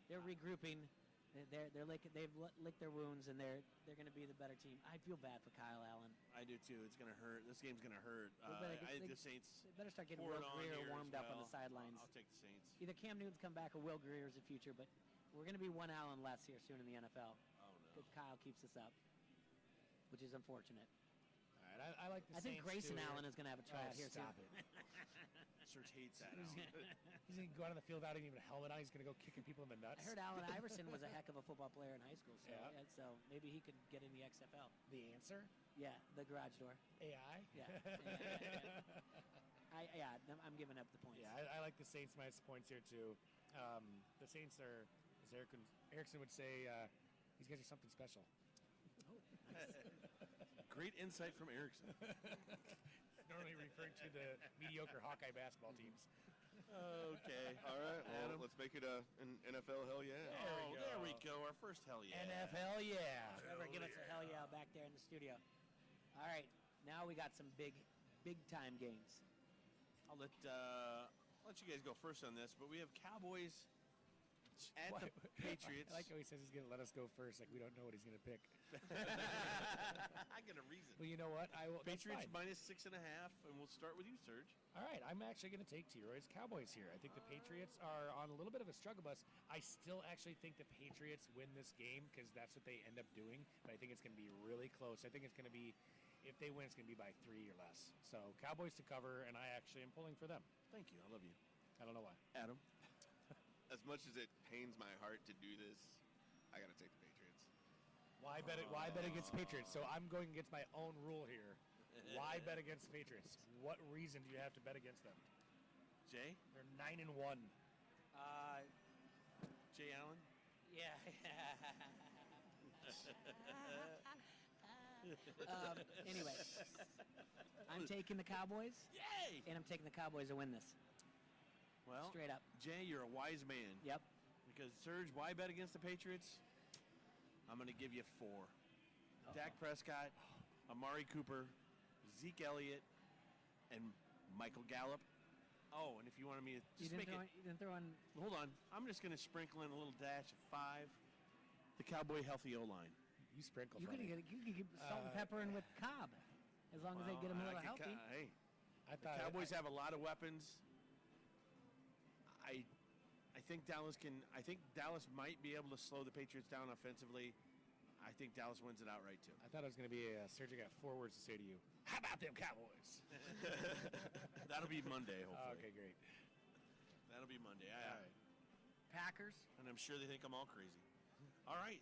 They're regrouping. They've licked their wounds, and they're going to be the better team. I feel bad for Kyle Allen. I do too. It's going to hurt. This game's going to hurt. They I think the Saints They better start getting pour Will it on Greer here warmed as up on the well. sidelines. I'll take the Saints. Either Cam Newton's come back or Will Greer's the future, but we're going to be one Allen less here soon in the NFL. Oh, no. Because Kyle keeps us up, which is unfortunate. All right, I like the I think Saints Grayson too. Allen is going to have a tryout here soon. Stop it. Serge hates that. He's going to go out on the field without even a helmet on. He's going to go kicking people in the nuts. I heard Allen Iverson was a heck of a football player in high school, so Yeah. so maybe he could get in the XFL. The answer? Yeah, the garage door. AI? Yeah. I'm giving up the points. Yeah, I like the Saints minus points here too. The Saints are, as Erickson would say, these guys are something special. Great insight from Erickson. Normally referring to the mediocre Hawkeye basketball teams. Okay. All right, well, Adam? let's make it an NFL hell yeah. There we go. Our first hell yeah. NFL, yeah. Trevor, give us a hell yeah back there in the studio. All right, now we got some big time games. I'll let you guys go first on this, but we have Cowboys at the Patriots. I like how he says he's going to let us go first, like we don't know what he's going to pick. I got a reason. Well, you know what? I will. Patriots that's fine. minus 6.5, and we'll start with you, Serge. All right, I'm actually going to take T-Roy's Cowboys here. I think the Patriots are on a little bit of a struggle bus. I still actually think the Patriots win this game because that's what they end up doing, but I think it's going to be really close. I think it's going to be, if they win, it's going to be by 3 or less. So Cowboys to cover, and I actually am pulling for them. Thank you. I love you. I don't know why. Adam. As much as it pains my heart to do this, I got to take the Patriots. Why bet against Patriots? So I'm going against my own rule here. Why bet against the Patriots? What reason do you have to bet against them? Jay? They're 9-1. Jay Allen? Yeah. Anyway, I'm taking the Cowboys, Yay! and I'm taking the Cowboys to win this. Well, Straight up. Jay, you're a wise man. Yep. Because, Serge, why bet against the Patriots? I'm going to give you 4. Dak Prescott, Amari Cooper, Zeke Elliott, and Michael Gallup. Oh, and if you wanted me to just make it... You didn't throw in... Hold on. I'm just going to sprinkle in a little dash of 5. The Cowboy healthy O-line. You sprinkle You funny. could get salt and pepper in with Cobb, as long as they get him a little healthy. Hey, I the thought Cowboys have a lot of weapons. I think Dallas might be able to slow the Patriots down offensively. I think Dallas wins it outright too. I thought it was going to be Serge. I got 4 words to say to you. How about them Cowboys? That'll be Monday, hopefully. Okay, great. That'll be Monday. All right. Packers. And I'm sure they think I'm all crazy. All right,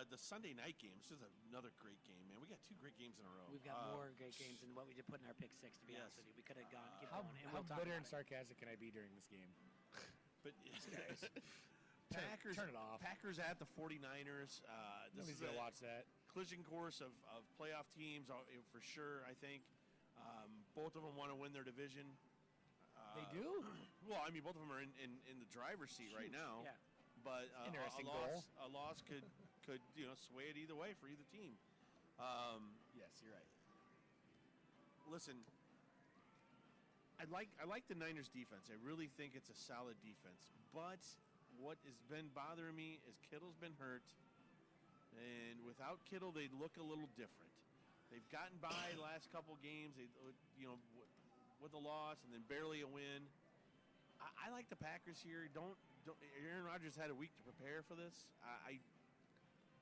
the Sunday night game. This is another great game, man. We got 2 great games in a row. We've got more great games than what we just put in our pick 6. To be honest with you, we could have gone. Keep going, and How we'll talk bitter about and it. sarcastic can I be during this game? But guys, Packers turn it off. Packers at the 49ers. This Nobody's is going to a watch that. collision course of playoff teams for sure, I think. Both of them want to win their division. They do? Well, I mean, both of them are in the driver's seat right now. Yeah. But Interesting a loss could sway it either way for either team. Yes, you're right. Listen, I like the Niners defense. I really think it's a solid defense. But what has been bothering me is Kittle's been hurt, and without Kittle, they look a little different. They've gotten by the last couple games, with a loss and then barely a win. I like the Packers here. Don't Aaron Rodgers had a week to prepare for this.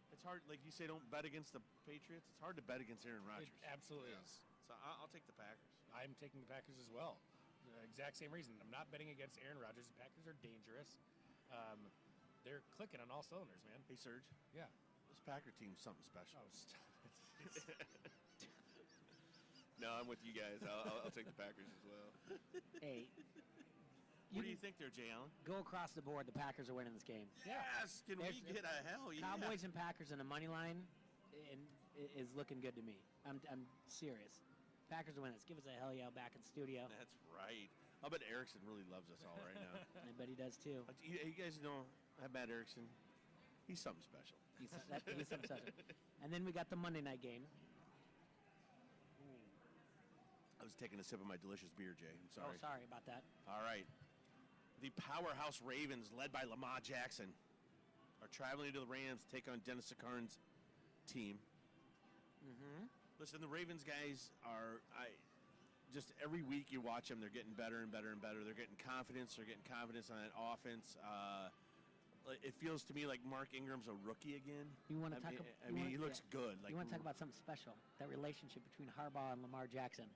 It's hard, like you say, don't bet against the Patriots. It's hard to bet against Aaron Rodgers. It absolutely is. So I'll take the Packers. I'm taking the Packers as well. The exact same reason. I'm not betting against Aaron Rodgers. The Packers are dangerous. They're clicking on all cylinders, man. Hey, Serge. Yeah. This Packer team's something special. Oh, stop it. No, I'm with you guys. I'll take the Packers as well. Hey, What do you think there, Jay Allen? go across the board. The Packers are winning this game. Yes! Can we There's- get a hell yeah? Cowboys and Packers in a money line is looking good to me. I'm serious. Packers will win this. Give us a hell yeah back in the studio. That's right. I bet Erickson really loves us all right now. I bet he does too. You guys know Matt Erickson. He's something special. He's something special. And then we got the Monday night game. I was taking a sip of my delicious beer, Jay. I'm sorry. Oh, sorry about that. All right. The powerhouse Ravens, led by Lamar Jackson, are traveling to the Rams to take on Dennis Sakarn's team. Mm-hmm. Listen, the Ravens guys are just every week you watch them, they're getting better and better and better. They're getting confidence. They're getting confidence on that offense. It feels to me like Mark Ingram's a rookie again. You want to talk? He looks good. Like you want to talk about something special? That relationship between Harbaugh and Lamar Jackson.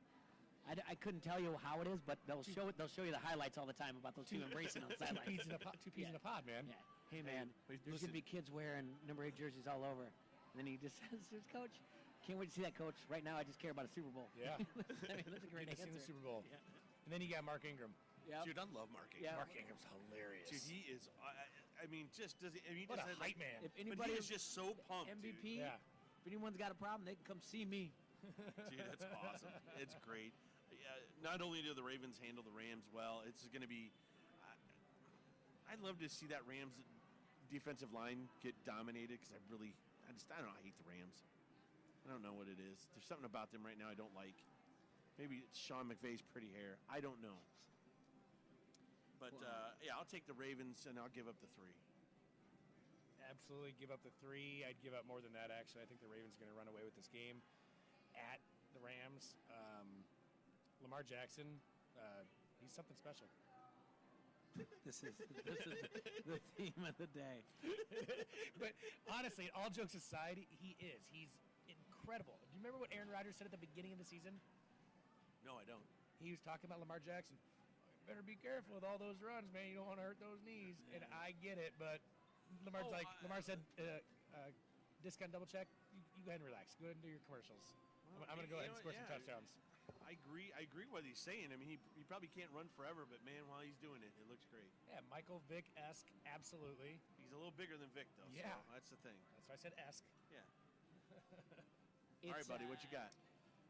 I couldn't tell you how it is, but they'll show it. They'll show you the highlights all the time about those two embracing on the Two sidelines. peas in a pod, man. Yeah. Hey man, but there's gonna be kids wearing number 8 jerseys all over. And then he just says, "Coach, can't wait to see that, Coach. Right now, I just care about a Super Bowl." Yeah. I mean, that's a great Get to see answer. the Super Bowl. Yeah. And then you got Mark Ingram. Yep. Dude, I love Mark Ingram. Yeah. Mark Ingram's hilarious. Dude, he is. I mean, just does he? I mean, he What just a had, hype man. If But anybody he is just so pumped, MVP, Yeah. if anyone's got a problem, they can come see me. Dude, that's awesome. It's great. Not only do the Ravens handle the Rams well, it's going to be. I'd love to see that Rams defensive line get dominated because I don't know. I hate the Rams. I don't know what it is. There's something about them right now I don't like. Maybe it's Sean McVay's pretty hair. I don't know. But yeah, I'll take the Ravens and I'll give up the 3. Absolutely give up the 3. I'd give up more than that, actually. I think the Ravens are going to run away with this game at the Rams. Lamar Jackson, he's something special. This is the theme of the day. But honestly, all jokes aside, he is. He's incredible. Do you remember what Aaron Rodgers said at the beginning of the season? No, I don't. He was talking about Lamar Jackson. Better be careful with all those runs, man. You don't want to hurt those knees. Yeah. And I get it, but Lamar said, discount double check. You go ahead and relax. Go ahead and do your commercials. Well, I'm going to go ahead and score some yeah. touchdowns. I agree what he's saying. I mean, he probably can't run forever, but man, while he's doing it, it looks great. Yeah, Michael Vick-esque, absolutely. He's a little bigger than Vic, though. Yeah. So that's the thing. That's why I said esque. Yeah. All right, buddy, what you got?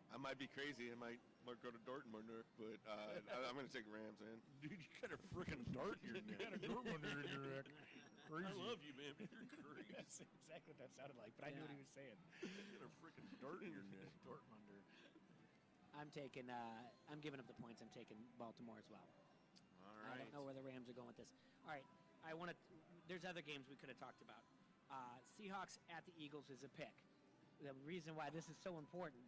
I might be crazy. I might go to Dortmund, but I'm going to take Rams, man. Dude, you got a freaking dart in your neck. Crazy. I love you, man, but you're crazy. That's exactly what that sounded like, but I knew what he was saying. You got a freaking dart in your neck. Dortmunder. I'm taking. I'm giving up the points. I'm taking Baltimore as well. All I right. don't know where the Rams are going with this. All right, I want to. There's other games we could have talked about. Seahawks at the Eagles is a pick. The reason why this is so important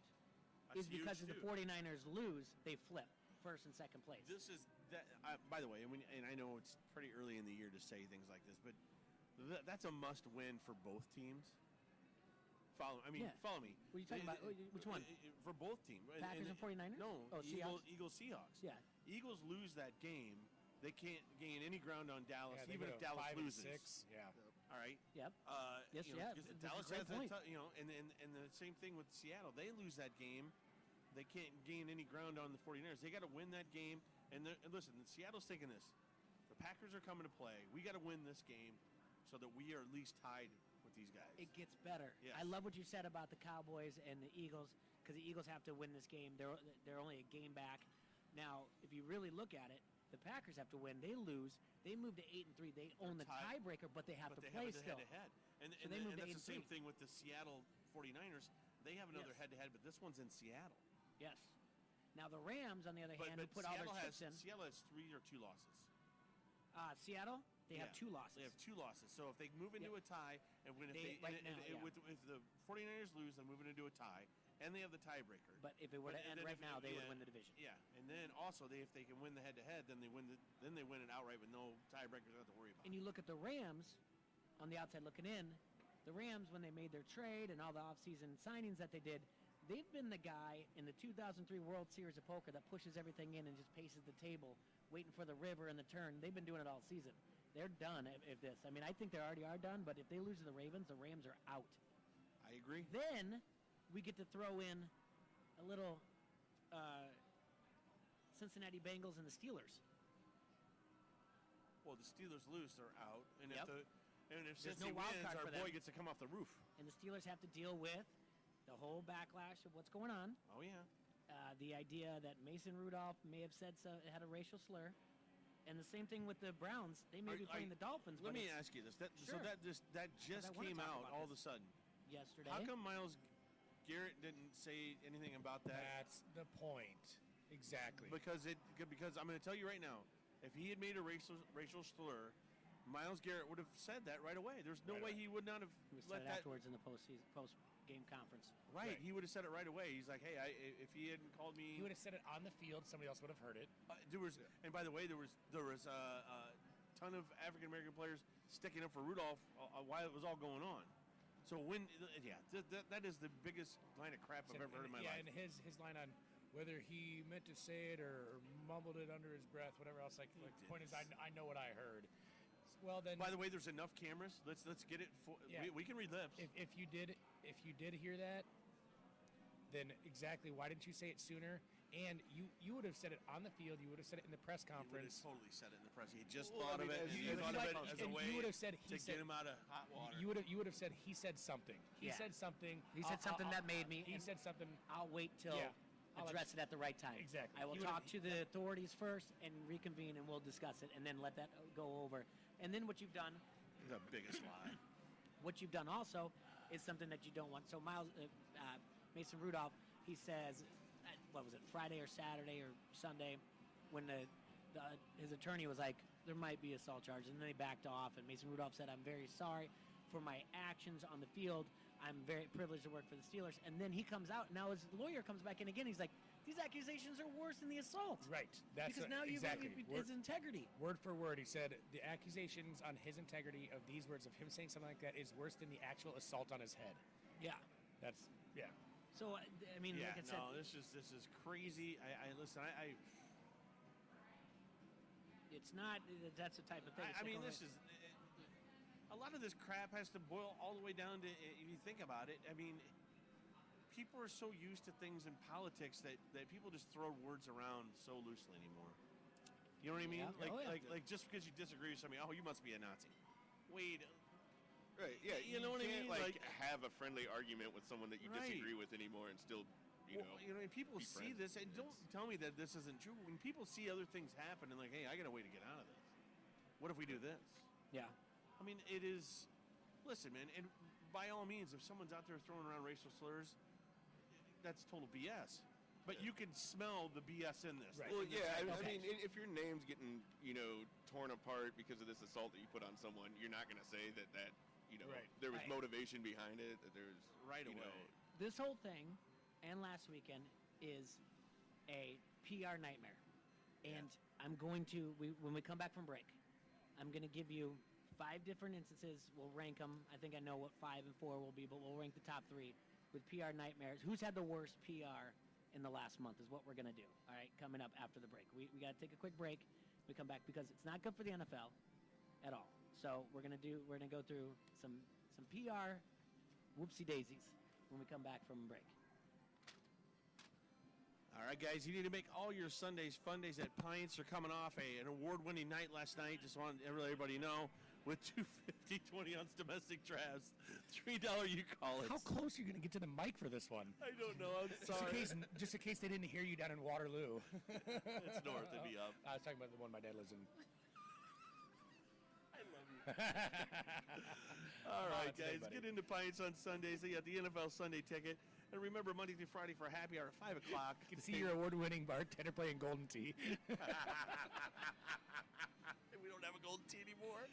That's is because if huge, the too. 49ers lose, they flip first and second place. This is that. By the way, and I know it's pretty early in the year to say things like this, but that's a must-win for both teams. Follow me. Yeah. What are you talking about? Which one? For both teams. Packers and 49ers? No, Oh, Seahawks? Eagles Seahawks. Yeah. Eagles lose that game, they can't gain any ground on Dallas, Yeah, they even go if Dallas 5 and loses. 6. Yeah. All right. Yep. Yes, you know, yeah, because this is a Dallas great has that, point. and the same thing with Seattle. They lose that game, they can't gain any ground on the 49ers. They got to win that game. And listen, Seattle's thinking this: the Packers are coming to play. We got to win this game so that we are at least tied with these guys. It gets better. Yes. I love what you said about the Cowboys and the Eagles because the Eagles have to win this game. They're only a game back. Now, if you really look at it, the Packers have to win. They lose. They move to 8-3. They own the tiebreaker, but they have to play still. Head-to-head. And, So they moved to that's the same 8-3. thing with the Seattle 49ers. They have another Yes. head-to-head, but this one's in Seattle. Yes. Now the Rams, on the other hand, who put all their chips in. Seattle has 3 or 2 losses. Seattle, they have Yeah. 2 losses. They have 2 losses. So if they move into a tie, and when Right now, yeah. if the 49ers lose, they're moving into a tie, and they have the tiebreaker. But if it were to But end then right if now, it- they would yeah, win the division. Yeah, and then also if they can win the head-to-head, then they win it outright with no tiebreakers they have to worry about. And you look at the Rams, on the outside looking in, the Rams, when they made their trade and all the offseason signings that they did, they've been the guy in the 2003 World Series of Poker that pushes everything in and just paces the table, waiting for the river and the turn. They've been doing it all season. They're done if this. I mean, I think they already are done, but if they lose to the Ravens are out. I agree. Then we get to throw in a little Cincinnati Bengals and the Steelers. Well, the Steelers lose, they're out, and Yep. if There's Cincy no wild wins, card our for them. boy gets to come off the roof. And the Steelers have to deal with the whole backlash of what's going on. Oh yeah. The idea that Mason Rudolph may have had a racial slur. And the same thing with the Browns. They may be playing the Dolphins. Let but me it's ask you this: so Sure. that just I wanna came talk out about all of this. a sudden. yesterday. How come Myles Garrett didn't say anything about that? That's the point. Exactly. Because I'm going to tell you right now, if he had made a racial slur, Myles Garrett would have said that right away. There's no Right way away. he would not have He was let said that. afterwards in the post-game conference. Right, Right. he would have said it right away. He's like, hey, if he hadn't called me, He would have said it on the field. Somebody else would have heard it. there was. And by the way, there was a ton of African American players sticking up for Rudolph while it was all going on. So that is the biggest line of crap I've ever heard in my yeah, life. and his line on whether he meant to say it or mumbled it under his breath, whatever else. Like the point is, I know what I heard. Well, then. By the way, there's enough cameras. Let's get it. Yeah. We can read lips. If you did hear that, then exactly why didn't you say it sooner? And you would have said it on the field. You would have said it in the press conference. He totally said it in the press. He just Well, thought I mean, of it. as And you- he thought of it as a way you would have said to get him out of hot water. You would have said he said something. He Yeah. said something. He said something that made me. He and said something. I'll wait till Yeah. I'll address it at the right time. Exactly. I will He would've- talk to the authorities first and reconvene, and we'll discuss it, and then let that go over. And then what you've done, The biggest lie. what you've done also, is something that you don't want. So Mason Rudolph, he says, what was it, Friday or Saturday or Sunday, when his attorney was like, there might be assault charges, and then they backed off, and Mason Rudolph said, I'm very sorry for my actions on the field. I'm very privileged to work for the Steelers. And then he comes out, now his lawyer comes back in again, he's like, these accusations are worse than the assault. Right. That's Because now exactly. his integrity. Word for word, he said the accusations on his integrity of these words of him saying something like that is worse than the actual assault on his head. Yeah. That's yeah. So, I mean, Yeah, like I said, no, this is crazy. I listen. it's not, that's the type of thing. I mean, this is a lot of this crap has to boil all the way down to, if you think about it. I mean, people are so used to things in politics that people just throw words around so loosely anymore. You know what I mean? Yeah. Like just because you disagree with somebody, oh, you must be a Nazi. Wait. Right, yeah. You know what I can't, mean? Like, Like- have a friendly argument with someone that you Right. disagree with anymore and still, Well, and people be see friends. this, and don't tell me that this isn't true. When people see other things happen and like, hey, I got a way to get out of this. What if we do this? yeah. I mean, it is. Listen, man, and by all means, if someone's out there throwing around racial slurs, that's total BS. But you can smell the BS in this. Right. Well, In the yeah, type I of- mean, if your name's getting, torn apart because of this assault that you put on someone, you're not going to say that Right. there was Right. motivation behind it, that there's Right you away. know, This whole thing and last weekend is a PR nightmare. And I'm going to, when we come back from break, I'm going to give you 5 different instances. We'll rank them. I think I know what 5 and 4 will be, but we'll rank the top 3 with PR nightmares. Who's had the worst PR in the last month is what we're going to do. All right, coming up after the break. We got to take a quick break. We come back because it's not good for the NFL at all. So we're going to go through some PR whoopsie daisies when we come back from break. All right, guys, you need to make all your Sundays fun days at Pints. They're coming off an award-winning night last night. Just want everybody to know, with $2.50 20-ounce domestic drafts, $3 you call it. How close are you going to get to the mic for this one? I don't know. I'm sorry. Just in case they didn't hear you down in Waterloo. It's north. It'd be up. I was talking about the one my dad lives in. I love you. All right, that's good, guys, buddy. get into Pints on Sundays. They got the NFL Sunday ticket. And remember, Monday through Friday for happy hour at 5 o'clock. You can see your award-winning bartender playing Golden Tea. We don't have a golden tea anymore.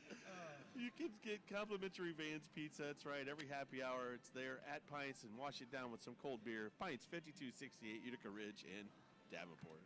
You can get complimentary Vans pizza. That's right. Every happy hour, it's there at Pints, and wash it down with some cold beer. Pints, 5268 Utica Ridge in Davenport.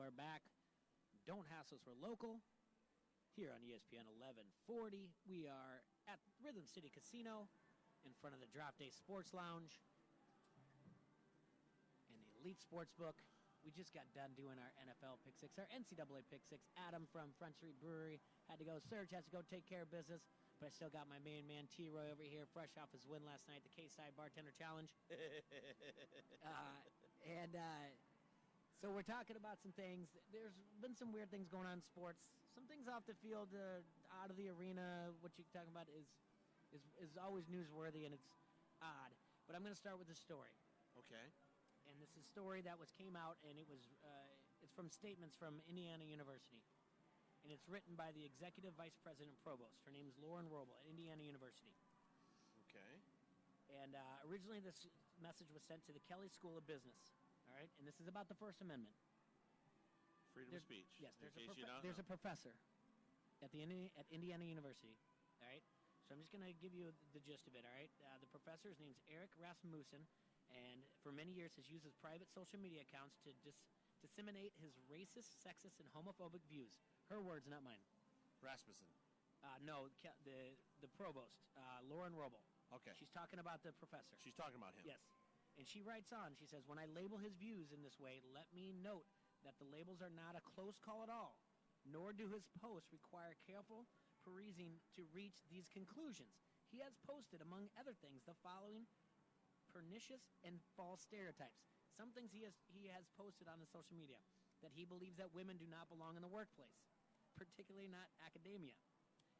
are back. Don't Hassle Us, we're local. Here on ESPN 1140, we are at Rhythm City Casino in front of the Draft Day Sports Lounge and the Elite Sportsbook. We just got done doing our NFL Pick 6, our NCAA Pick 6. Adam from Front Street Brewery had to go. Serge has to go take care of business. But I still got my main man, T-Roy, over here, fresh off his win last night, the K-Side Bartender Challenge. So we're talking about some things. There's been some weird things going on in sports. Some things off the field, out of the arena. What you're talking about is always newsworthy, and it's odd. But I'm going to start with a story. Okay. And this is a story that came out, and it's from statements from Indiana University. And it's written by the Executive Vice President Provost. Her name is Lauren Roble at Indiana University. Okay. And originally this message was sent to the Kelley School of Business. All right? And this is about the First Amendment. Freedom of speech. Yes, there's a professor at Indiana University. All right? So I'm just going to give you the gist of it, all right? The professor's name is Eric Rasmussen, and for many years has used his private social media accounts to disseminate his racist, sexist, and homophobic views. Her words, not mine. Rasmussen. No, the provost, Lauren Roble. Okay. She's talking about the professor. She's talking about him. Yes. And she writes on, she says, when I label his views in this way, let me note that the labels are not a close call at all, nor do his posts require careful perusing to reach these conclusions. He has posted, among other things, the following pernicious and false stereotypes. Some things he has posted on the social media, that he believes that women do not belong in the workplace, particularly not academia,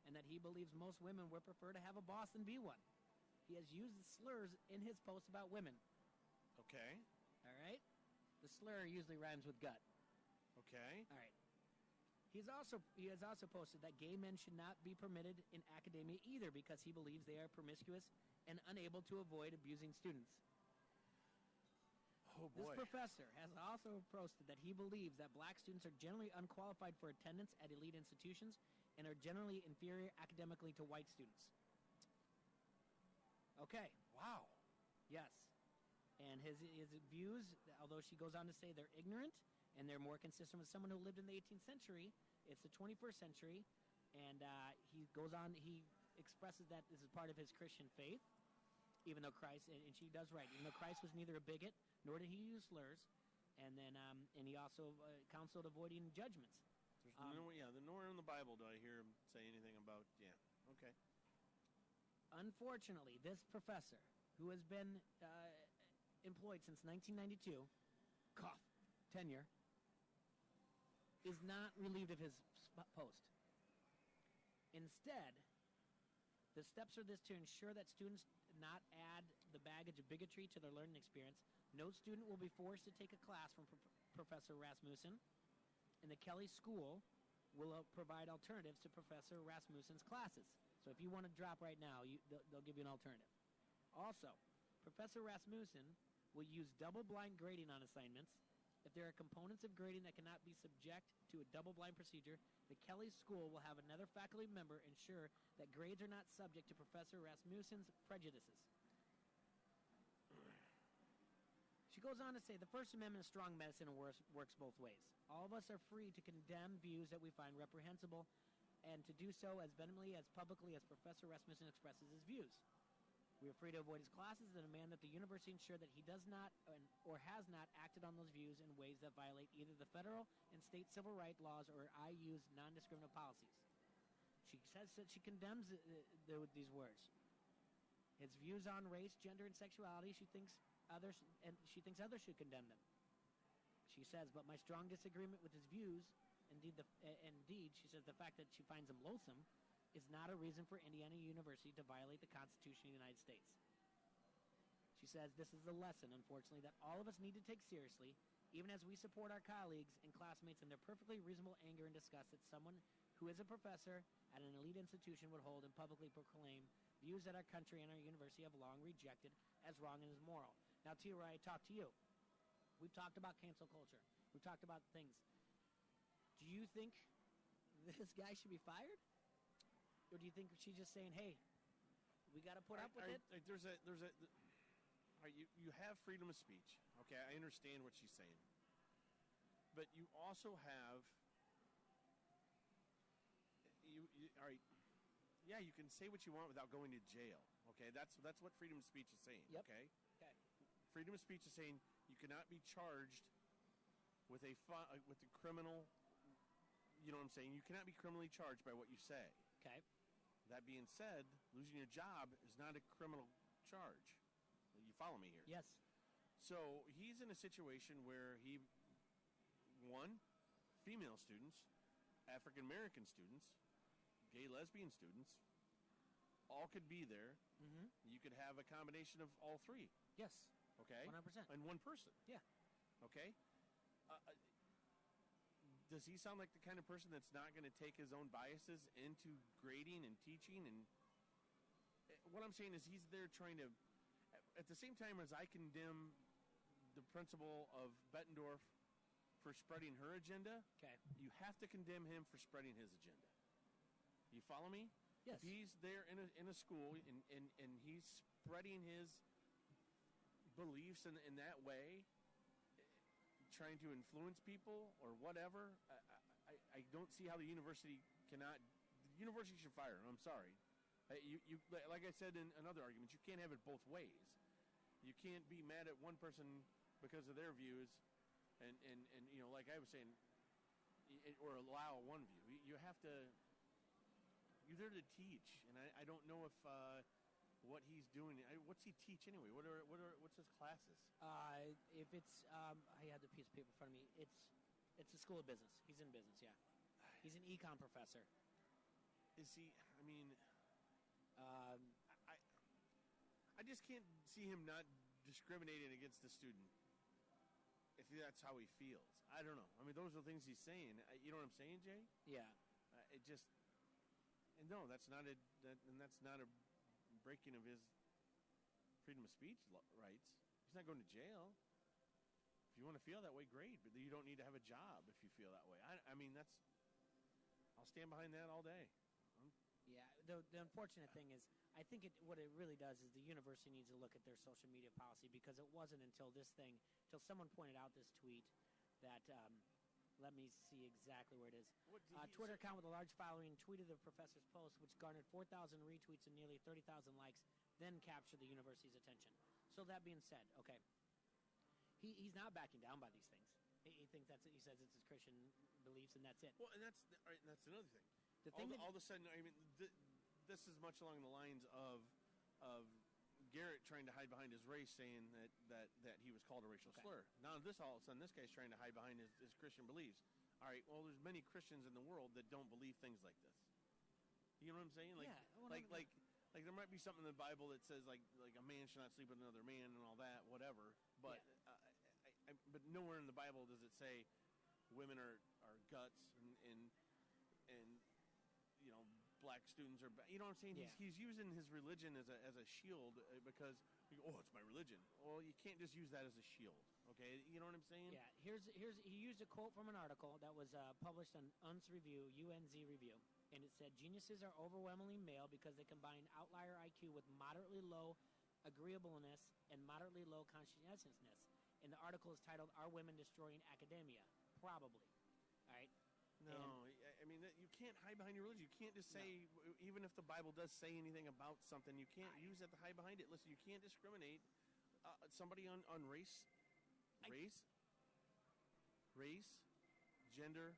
and that he believes most women would prefer to have a boss than be one. He has used slurs in his posts about women. Okay. All right? The slur usually rhymes with gut. Okay. All right. He has also posted that gay men should not be permitted in academia either because he believes they are promiscuous and unable to avoid abusing students. Oh, This boy. professor has also posted that he believes that black students are generally unqualified for attendance at elite institutions and are generally inferior academically to white students. Okay. Wow. Yes. And his views, although she goes on to say they're ignorant and they're more consistent with someone who lived in the 18th century, it's the 21st century, and he goes on, he expresses that this is part of his Christian faith, even though Christ, and she does right, even though Christ was neither a bigot, nor did he use slurs, and then and he also counseled avoiding judgments. There's nowhere in the Bible do I hear him say anything about, okay. Unfortunately, this professor, who has been employed since 1992, cough, tenure, is not relieved of his post. Instead, the steps are this to ensure that students not add the baggage of bigotry to their learning experience. No student will be forced to take a class from Professor Rasmussen, and the Kelley School will provide alternatives to Professor Rasmussen's classes. So if you want to drop right now, they'll give you an alternative. Also, Professor Rasmussen will use double-blind grading on assignments. If there are components of grading that cannot be subject to a double-blind procedure, the Kelley School will have another faculty member ensure that grades are not subject to Professor Rasmussen's prejudices. She goes on to say, the First Amendment is strong medicine and works both ways. All of us are free to condemn views that we find reprehensible and to do so as vehemently as publicly as Professor Rasmussen expresses his views. We are free to avoid his classes and demand that the university ensure that he does not or has not acted on those views in ways that violate either the federal and state civil rights laws or IU's non-discriminative policies. She says that she condemns these words. His views on race, gender, and sexuality, she thinks others should condemn them. She says, but my strong disagreement with his views, indeed, she says the fact that she finds them loathsome, is not a reason for Indiana University to violate the Constitution of the United States. She says this is a lesson, unfortunately, that all of us need to take seriously, even as we support our colleagues and classmates in their perfectly reasonable anger and disgust that someone who is a professor at an elite institution would hold and publicly proclaim views that our country and our university have long rejected as wrong and as immoral. Now, T-Roy, I talk to you. We've talked about cancel culture. We've talked about things. Do you think this guy should be fired? Or do you think she's just saying, hey, we got to put up with it? You have freedom of speech. Okay, I understand what she's saying. but you also have you all right. Yeah, you can say what you want without going to jail. Okay, that's what freedom of speech is saying. Yep. Okay, Okay. freedom of speech is saying you cannot be charged with with a criminal. You know what I'm saying? You cannot be criminally charged by what you say. Okay. That being said, losing your job is not a criminal charge. You follow me here? Yes. So he's in a situation where female students, African American students, gay lesbian students, all could be there. Mm-hmm. You could have a combination of all three. Yes. Okay. 100%. And one person. Yeah. Okay. Does he sound like the kind of person that's not going to take his own biases into grading and teaching? And what I'm saying is he's there trying to, at the same time as I condemn the principal of Bettendorf for spreading her agenda, Okay. you have to condemn him for spreading his agenda. You follow me? Yes. If he's there in a school and he's spreading his beliefs in that way, trying to influence people or whatever, I don't see how the university cannot. The university should fire him. I'm sorry. You like I said in another argument, you can't have it both ways. You can't be mad at one person because of their views, and you know, like I was saying, or allow one view. You have to. You're there to teach, and I don't know if what he's doing. What's he teach anyway? What's his classes? If it's I had the piece of paper in front of me. It's a school of business. He's in business. Yeah. He's an econ professor. Is he? I mean, Um, I just can't see him not discriminating against the student if that's how he feels. I don't know. I mean, those are the things he's saying. You know what I'm saying, Jay? yeah. It just no. That's not a breaking of his freedom of speech rights. He's not going to jail. If you want to feel that way, great. But you don't need to have a job if you feel that way. I mean, I'll stand behind that all day. Yeah, the unfortunate thing is, I think what it really does is the university needs to look at their social media policy, because it wasn't until someone pointed out this tweet that, let me see exactly where it is. Twitter account with a large following tweeted the professor's post, which garnered 4,000 retweets and nearly 30,000 likes, then captured the university's attention. So that being said, okay, he's not backing down by these things. He thinks that's it. He says it's his Christian beliefs, and that's it. Well, and that's another thing. The thing all of a sudden, I mean, this is much along the lines of Garrett trying to hide behind his race, saying that he was called a racial slur. Now, all of a sudden, this guy's trying to hide behind his Christian beliefs. All right, well, there's many Christians in the world that don't believe things like this. You know what I'm saying? Like, yeah. like there might be something in the Bible that says like a man should not sleep with another man and all that, whatever. But but nowhere in the Bible does it say women are guts and you know, black students are you know what I'm saying? Yeah. He's using his religion as a shield because it's my religion. Well, you can't just use that as a shield. Okay, you know what I'm saying? Yeah. He used a quote from an article that was published on UNZ Review, and it said geniuses are overwhelmingly male because they combine outlier IQ with moderately low agreeableness and moderately low conscientiousness. And the article is titled, "Are Women Destroying Academia?" Probably. All right. No, I mean, you can't hide behind your religion. You can't just say, even if the Bible does say anything about something, you can't use that to hide behind it. Listen, you can't discriminate somebody on race, gender,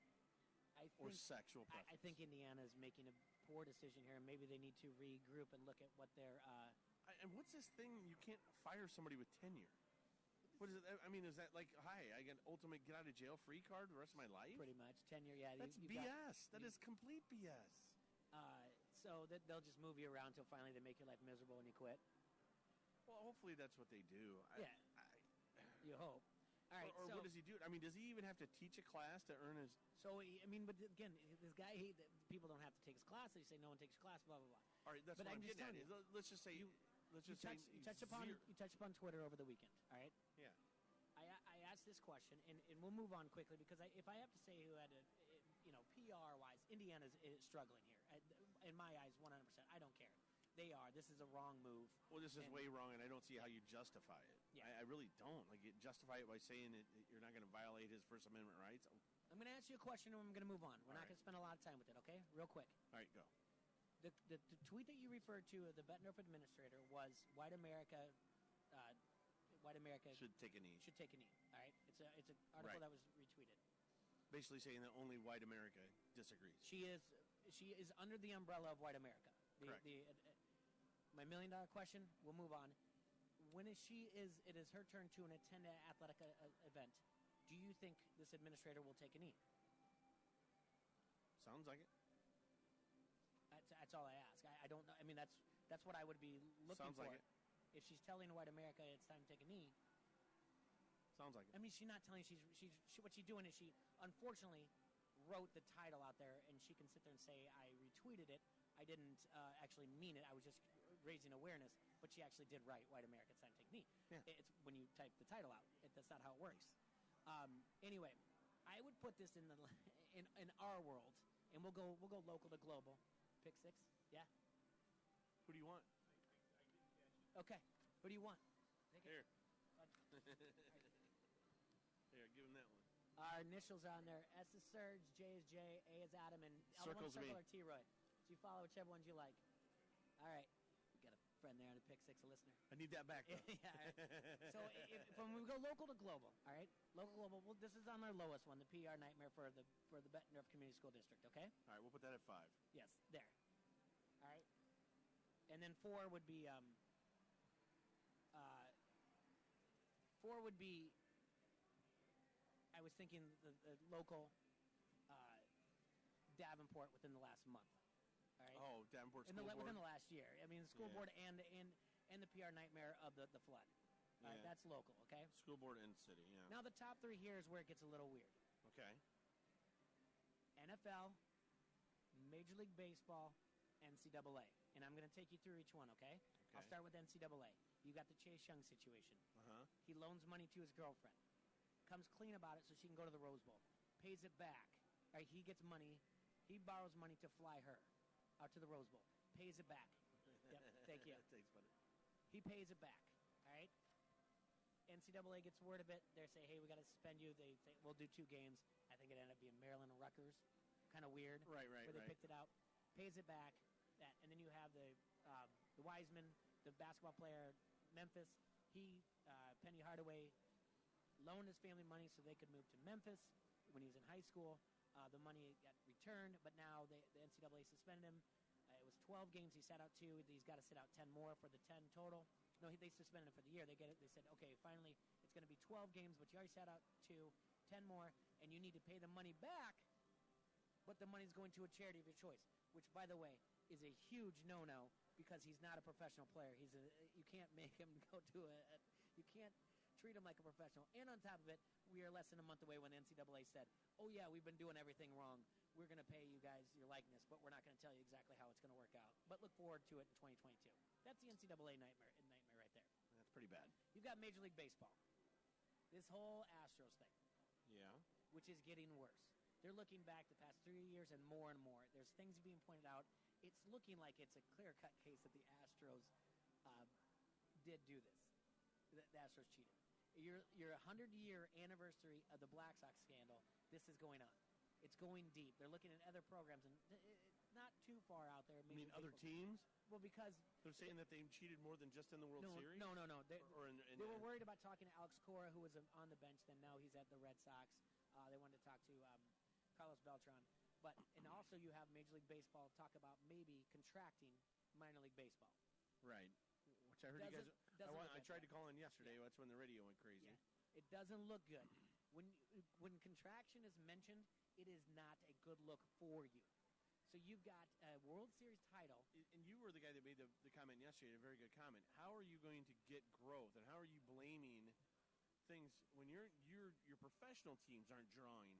or sexual preference. I think Indiana is making a poor decision here, and maybe they need to regroup and look at what their... and what's this thing? You can't fire somebody with tenure. What is it? I mean, is that like, hi, I get ultimate get out of jail free card the rest of my life? Pretty much. Tenure, yeah. That's BS. That is complete BS. So they'll just move you around until finally they make your life miserable and you quit? Well, hopefully that's what they do. You hope. All right. Or what does he do? I mean, does he even have to teach a class to earn his... So, I mean, but again, this guy, people don't have to take his class. They say no one takes your class, blah, blah, blah. All right, that's but what I'm just getting at. Let's just say... You touched upon Twitter over the weekend, all right? Yeah. I asked this question, and we'll move on quickly, because if I have to say who had PR-wise, Indiana's struggling here. In my eyes, 100%. I don't care. They are. This is a wrong move. Well, this is And- way wrong, and I don't see how you justify it. Yeah. I really don't. Like, justify it by saying that you're not going to violate his First Amendment rights. I'm going to ask you a question, and I'm going to move on. We're All not right. going to spend a lot of time with it, okay? Real quick. All right, go. The tweet that you referred to, the Bettendorf administrator, was white America Should take a knee. should take a knee. All right, it's an article Right. that was retweeted. Basically saying that only white America disagrees. She is under the umbrella of white America. Correct. My $1 million question. We'll move on. When it is her turn to attend an athletic event. Do you think this administrator will take a knee? Sounds like it. That's all I ask. I don't know. I mean, that's what I would be looking Sounds for. like it. If she's telling white America it's time to take a knee, Sounds like it. I mean, she's not telling. What she's doing is she unfortunately wrote the title out there, and she can sit there and say, "I retweeted it. I didn't actually mean it. I was just raising awareness." But she actually did write "White America, it's time to take a knee." Yeah. It's when you type the title out. That's not how it works. Anyway, I would put this in our world, and we'll go local to global. Pick 6. Yeah. Who do you want? Okay. Who do you want? Here. Here, give him that one. Our initials are on there. S is Serge, J is Jay, A is Adam, and Circles me. Circle or T-Roy. So you follow whichever ones you like. All right. We got a friend there on the Pick 6, a listener. I need that back, though. Yeah. So when we go local to global, all right? Local global. Well, this is on our lowest one, the PR nightmare for the Bettendorf Community School District. Okay. All right, we'll put that at 5. Yes, there. All right. And then 4 would be 4 would be. I was thinking the local Davenport within the last month. All right. Oh, Davenport School Board. Within the last year. I mean, the school Yeah. board and the PR nightmare of the flood. All right, Yeah. that's local. Okay. School board and city, yeah. Now the top 3 here is where it gets a little weird. Okay. NFL, Major League Baseball, NCAA. And I'm going to take you through each one, okay? I'll Okay. start with NCAA. You got the Chase Young situation. Uh-huh. He loans money to his girlfriend. Comes clean about it so she can go to the Rose Bowl. Pays it back. All right, he gets money. He borrows money to fly her out to the Rose Bowl. Pays it back. Yep, thank you. Thanks, buddy. He pays it back. All right? NCAA gets word of it. They say, hey, we got to suspend you. They say, we'll do 2 games. I think it ended up being Maryland and Rutgers. Kind of weird. Right, Where they picked it out. Pays it back. And then you have the Wiseman, the basketball player, Memphis. He, Penny Hardaway, loaned his family money so they could move to Memphis when he was in high school. The money got returned, but now the NCAA suspended him. It was 12 games he sat out 2. He's got to sit out 10 more for the 10 total. No, they suspended him for the year. They said, okay, finally it's going to be 12 games, but you already sat out 2, 10 more, and you need to pay the money back, but the money's going to a charity of your choice, which, by the way, is a huge no-no because he's not a professional player. You can't make him go to you can't treat him like a professional. And on top of it, we are less than a month away when the NCAA said, oh, yeah, we've been doing everything wrong. We're going to pay you guys your likeness, but we're not going to tell you exactly how it's going to work out. But look forward to it in 2022. That's the NCAA nightmare right there. That's pretty bad. You've got Major League Baseball. This whole Astros thing, Yeah. which is getting worse. They're looking back the past 3 years and more. There's things being pointed out. It's looking like it's a clear-cut case that the Astros did do this. The Astros cheated. Your 100-year anniversary of the Black Sox scandal, this is going on. It's going deep. They're looking at other programs, and it's not too far out there. You mean other teams? Well, because They're saying that they cheated more than just in the World Series? No. Or They were worried about talking to Alex Cora, who was on the bench then. Now he's at the Red Sox. They wanted to talk to Carlos Beltran. And also you have Major League Baseball talk about maybe contracting minor league baseball. Right. Which I heard you guys. I tried to call in yesterday. That's when the radio went crazy. Yeah. It doesn't look good. When contraction is mentioned, it is not a good look for you. So you've got a World Series title. And you were the guy that made the comment yesterday, a very good comment. How are you going to get growth, and how are you blaming things when your professional teams aren't drawing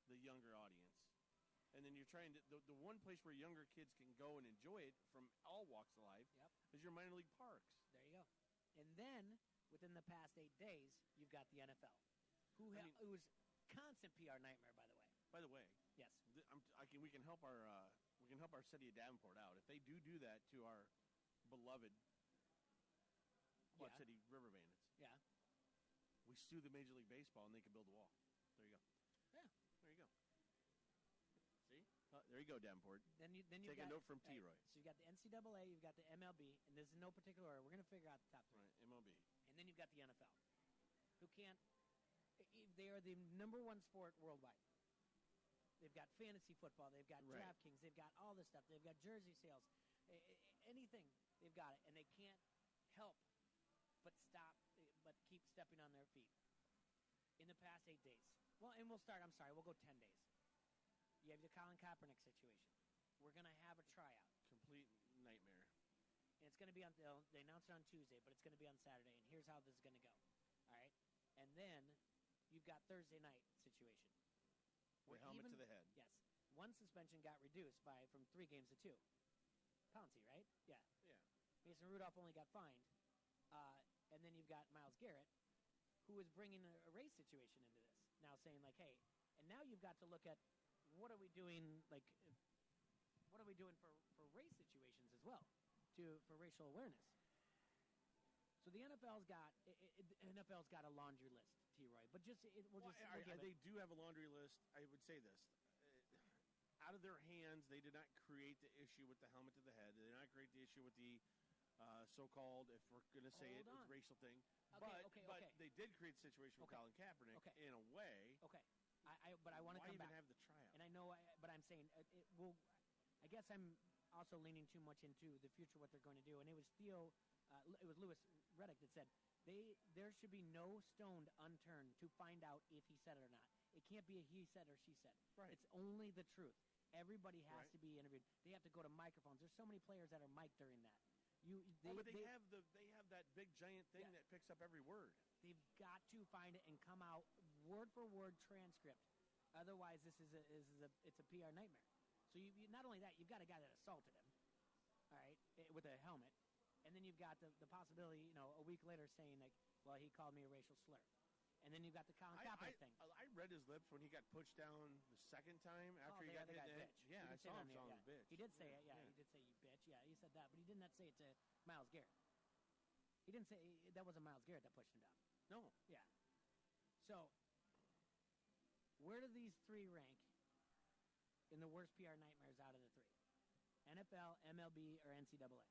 the younger audience? And then you're trying to the one place where younger kids can go and enjoy it from all walks of life is your minor league parks. There you go. And then within the past 8 days, you've got the NFL, it was constant PR nightmare, by the way. By the way, yes, we can help our city of Davenport out if they do that to our beloved Quad Yeah. City River Bandits. Yeah. We sue the Major League Baseball, and they can build a wall. There you go. Yeah. There you go. See? There you go, Davenport. Then you Take a note from T-Roy. So you got the NCAA, you've got the MLB, and there's no particular order. We're going to figure out the top three. Right, MLB. And then you've got the NFL, who can't. They are the number one sport worldwide. They've got fantasy football. They've got Right. DraftKings. They've got all this stuff. They've got jersey sales. Anything, they've got it, and they can't help but keep stepping on their feet. In the past 8 days. Well, and we'll start. I'm sorry. We'll go 10 days. You have the Colin Kaepernick situation. We're going to have a tryout. Complete nightmare. And it's going to be on. They announced it on Tuesday, but it's going to be on Saturday. And here's how this is going to go. All right. And then you've got Thursday night situation. The helmet to the head. Yes. One suspension got reduced from 3 games to 2. Pouncey, right? Yeah. Yeah. Mason Rudolph only got fined. And then you've got Myles Garrett, who is bringing a race situation into this. Now saying, like, hey, and now you've got to look at what are we doing, for race situations as well, for racial awareness. So the NFL's got a laundry list, T-Roy. But they do have a laundry list. I would say this. Out of their hands, they did not create the issue with the helmet to the head. They did not create the issue with the so-called, if we're going to say it, racial thing. Okay, but they did create a situation with Colin Kaepernick in a way. Okay. But I want to come back. Why even have the tryout? And I know, but I'm saying it will. I guess I'm also leaning too much into the future, what they're going to do. And it was it was Lewis Reddick that said there should be no stone unturned to find out if he said it or not. It can't be a he said or she said. Right. It's only the truth. Everybody has to be interviewed. They have to go to microphones. There's so many players that are mic'd during that. But they have that big giant thing that picks up every word. They've got to find it and come out word for word transcript. Otherwise, it's a PR nightmare. So you not only that, you've got a guy that assaulted him, all right, with a helmet, and then you've got the possibility, a week later saying like, well, he called me a racial slur. And then you've got the Colin Kaepernick thing. I read his lips when he got pushed down the second time after he got hit. Bitch. Yeah, I saw him calling him bitch. He did say it. Yeah, he did say you bitch. Yeah, he said that, but he did not say it to Myles Garrett. He didn't say that wasn't Myles Garrett that pushed him down. No. Yeah. So, where do these 3 rank in the worst PR nightmares out of the 3? NFL, MLB, or NCAA?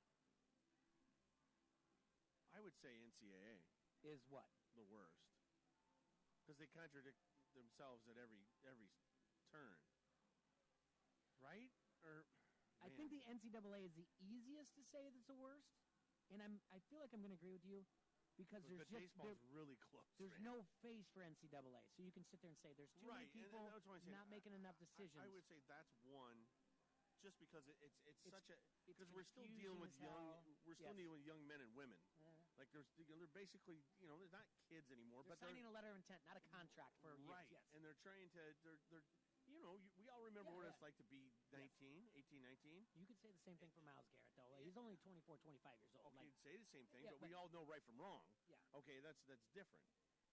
I would say NCAA is what? The worst. Because they contradict themselves at every turn. Right? I think the NCAA is the easiest to say that's the worst. And I feel like I'm going to agree with you because but baseball's really close. There's no face for NCAA, so you can sit there and say there's too many people not making enough decisions. I would say that's one, just because it's such a because we're still confusing dealing with as hell. dealing with young men and women. Like they're basically they're not kids anymore, they're signing a letter of intent, not a contract for years. Right, yes. And they're trying to we all remember what it's like to be 18, 19. You could say the same thing for Myles Garrett, though. He's only 24, 25 years old. Okay, you'd say the same thing, but we all know right from wrong. Yeah. Okay, that's different.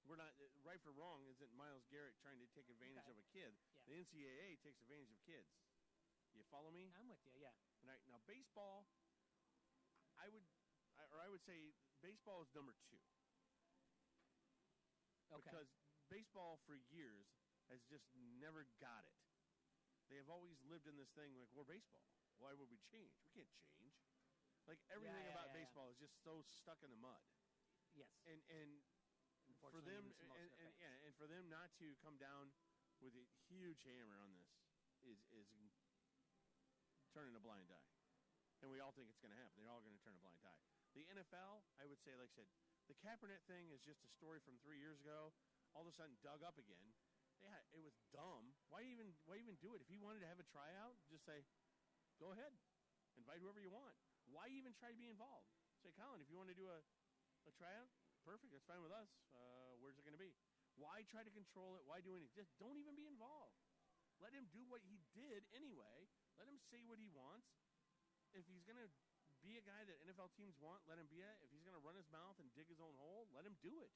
We're not right for wrong. Isn't Myles Garrett trying to take advantage of a kid? Yeah. The NCAA takes advantage of kids. You follow me? I'm with you. Yeah. Now baseball, I would say baseball is number 2. Okay. Because baseball for years has just never got it. They have always lived in this thing like, we're baseball. Why would we change? We can't change. Like everything about baseball is just so stuck in the mud. Yes. And for them and for them not to come down with a huge hammer on this is turning a blind eye. And we all think it's going to happen. They're all going to turn a blind eye. The NFL, I would say, like I said, the Kaepernick thing is just a story from 3 years ago. All of a sudden, dug up again. Yeah, it was dumb. Why even do it? If you wanted to have a tryout, just say, go ahead. Invite whoever you want. Why even try to be involved? Say, Colin, if you want to do a tryout, perfect. That's fine with us. Where's it going to be? Why try to control it? Why do anything? Just don't even be involved. Let him do what he did anyway. Let him say what he wants. If he's going to be a guy that NFL teams want, let him be it. If he's going to run his mouth and dig his own hole, let him do it.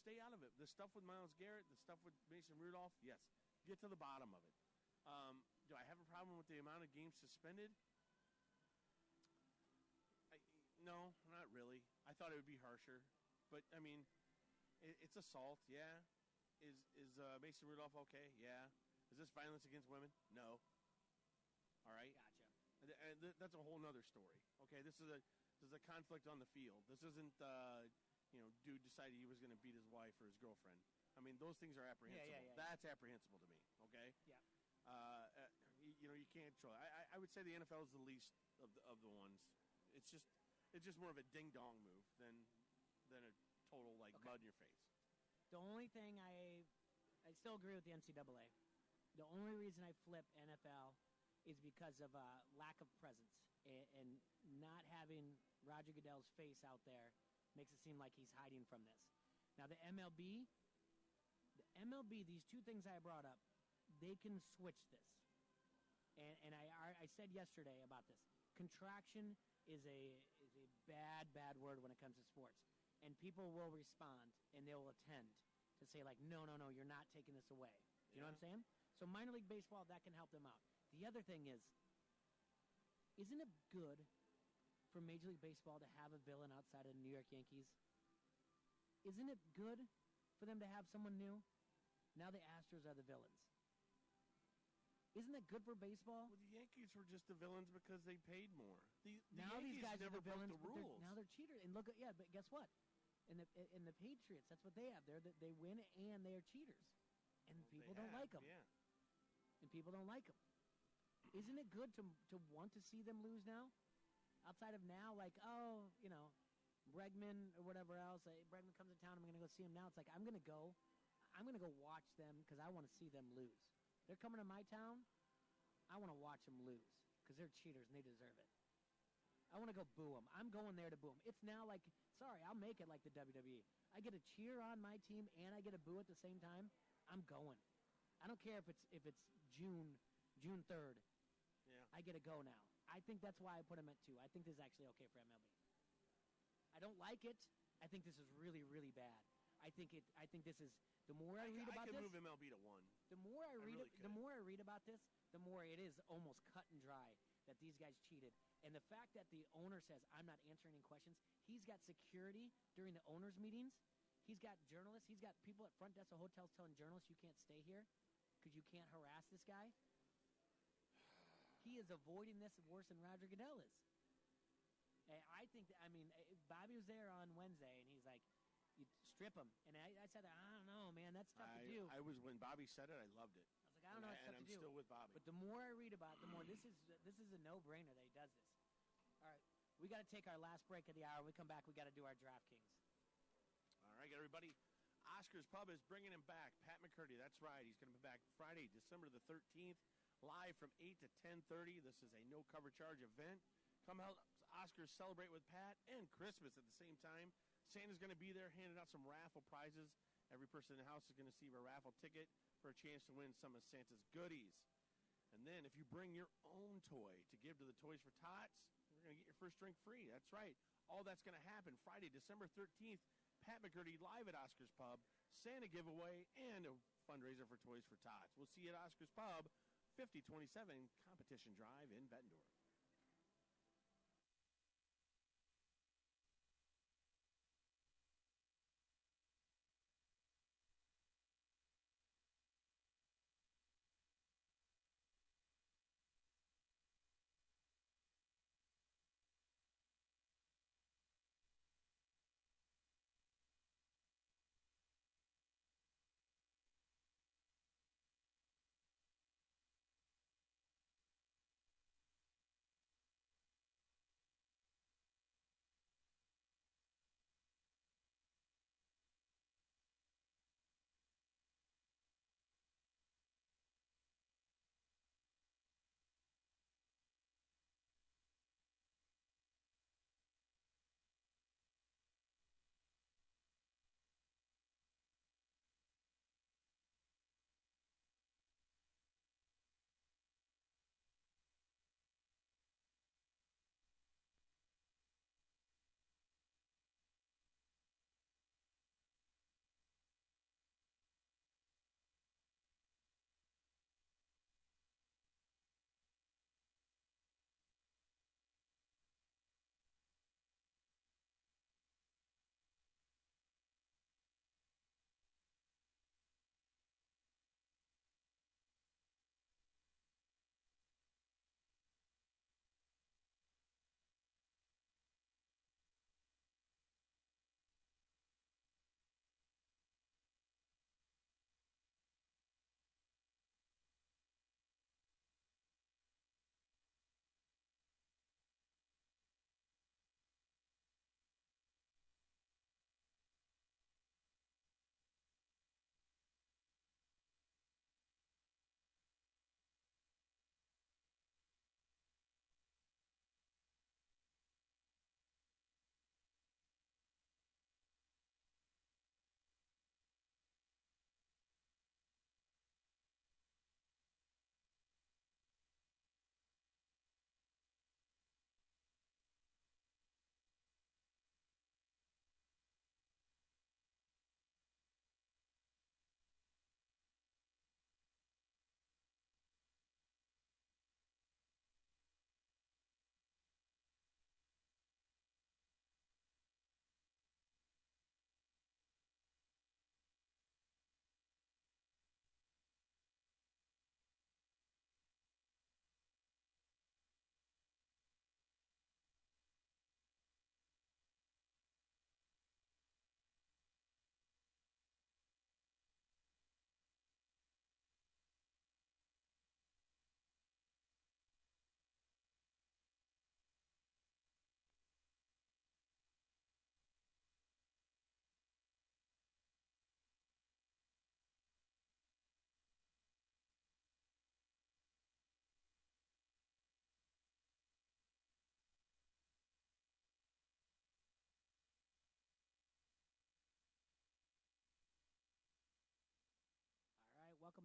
Stay out of it. The stuff with Myles Garrett, the stuff with Mason Rudolph, yes. Get to the bottom of it. Do I have a problem with the amount of games suspended? No, not really. I thought it would be harsher, but I mean, it's assault. Yeah. Is Mason Rudolph okay? Yeah. Is this violence against women? No. All right. Gotcha. That's a whole nother story. Okay, this is a conflict on the field. This isn't dude decided he was going to beat his wife or his girlfriend. I mean, those things are apprehensible. Yeah. That's apprehensible to me. Okay. Yeah. You can't control. I would say the NFL is the least of the ones. It's just more of a ding dong move than a total mud in your face. The only thing I still agree with the NCAA. The only reason I flip NFL is because of lack of presence and not having Roger Goodell's face out there makes it seem like he's hiding from this. Now the MLB, these two things I brought up, they can switch this. And I said yesterday about this. Contraction is a bad word when it comes to sports. And people will respond and they will attend to say no, you're not taking this away. You know what I'm saying? So minor league baseball, that can help them out. The other thing is, isn't it good for Major League Baseball to have a villain outside of the New York Yankees? Isn't it good for them to have someone new? Now the Astros are the villains. Isn't that good for baseball? Well, the Yankees were just the villains because they paid more. The now Yankees these guys never are the villains. broke the rules. Now they're cheaters. And look, but guess what? In the Patriots, that's what they have there. That they win and they are cheaters, and people don't like them. Yeah. And people don't like them. Isn't it good to want to see them lose now? Outside of now, Bregman or whatever else. Bregman comes to town. I'm going to go see him now. It's I'm going to go watch them because I want to see them lose. They're coming to my town. I want to watch them lose because they're cheaters and they deserve it. I want to go boo them. I'm going there to boo them. It's now sorry, I'll make it like the WWE. I get a cheer on my team and I get a boo at the same time. I'm going. I don't care if it's June 3rd. Yeah. I get to go now. I think that's why I put him at 2. I think this is actually okay for MLB. I don't like it. I think this is really, really bad. I think this is the more I read about this. I could move MLB to 1. The more I read really the more I read about this, the more it is almost cut and dry that these guys cheated. And the fact that the owner says I'm not answering any questions, he's got security during the owners' meetings. He's got journalists. He's got people at front desk of hotels telling journalists you can't stay here because you can't harass this guy. He is avoiding this worse than Roger Goodell is. And I think Bobby was there on Wednesday, and he's like, you strip him. And I said, I don't know, man, that's tough to do. When Bobby said it, I loved it. I was like, I don't know, it's tough to do. And I'm still with Bobby. But the more I read about it, the more this is a no-brainer that he does this. All right, we got to take our last break of the hour. When we come back, we got to do our DraftKings. All right, everybody. Oscar's Pub is bringing him back. Pat McCurdy, that's right. He's going to be back Friday, December the 13th, live from 8 to 10:30. This is a no-cover charge event. Come help Oscars celebrate with Pat and Christmas at the same time. Santa's going to be there handing out some raffle prizes. Every person in the house is going to receive a raffle ticket for a chance to win some of Santa's goodies. And then if you bring your own toy to give to the Toys for Tots, you're going to get your first drink free. That's right. All that's going to happen Friday, December 13th. Pat McCurdy live at Oscar's Pub, Santa giveaway, and a fundraiser for Toys for Tots. We'll see you at Oscar's Pub, 5027 Competition Drive in Bettendorf.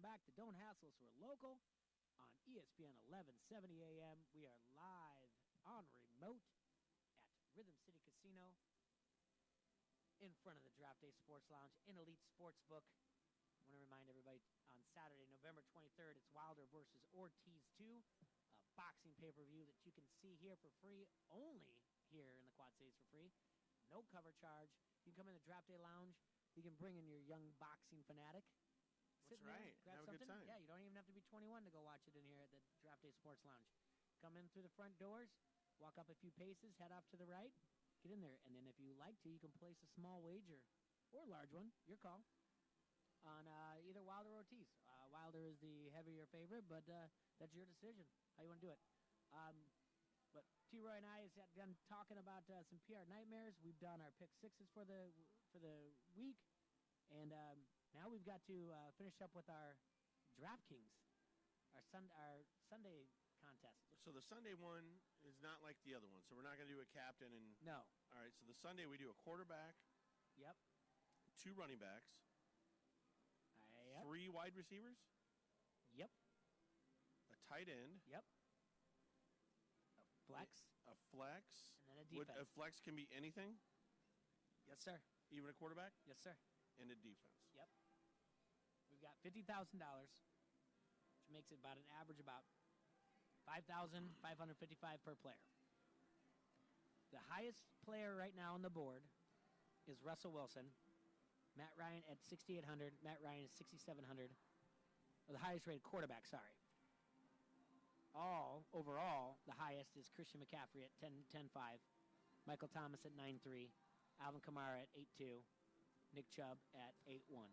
Welcome back to Don't Hassle Us, We're Local on ESPN 1170 AM. We are live on remote at Rhythm City Casino in front of the Draft Day Sports Lounge in Elite Sportsbook. I want to remind everybody on Saturday, November 23rd, it's Wilder versus Ortiz 2, a boxing pay-per-view that you can see here for free, only here in the Quad Cities for free. No cover charge. You can come in the Draft Day Lounge. You can bring in your young boxing fanatic. That's Sit there, right. grab Have a good something. time. Yeah, you don't even have to be 21 to go watch it in here at the Draft Day Sports Lounge. Come in through the front doors, walk up a few paces, head off to the right, get in there, and then if you like to, you can place a small wager or a large one, your call, on either Wilder or Ortiz. Wilder is the heavier favorite, but that's your decision, how you want to do it. But T-Roy and I have done talking about some PR nightmares. We've done our pick sixes for the week, and now we've got to finish up with our DraftKings, our Sunday contest. So the Sunday one is not like the other one. So we're not going to do a captain and. No. All right. So the Sunday we do a quarterback. Yep. 2 running backs. Yep. 3 wide receivers. Yep. A tight end. Yep. A flex. A flex. And then a defense. A flex can be anything. Yes, sir. Even a quarterback. Yes, sir. And a defense. Yep. We've got $50,000, which makes it about an average about $5,555 per player. The highest player right now on the board is Russell Wilson. Matt Ryan at 6,800. Matt Ryan is 6,700. Or the highest rated quarterback, sorry. Overall, the highest is Christian McCaffrey at 10.5. Michael Thomas at 9.3. Alvin Kamara at 8.2. Nick Chubb at 8.1.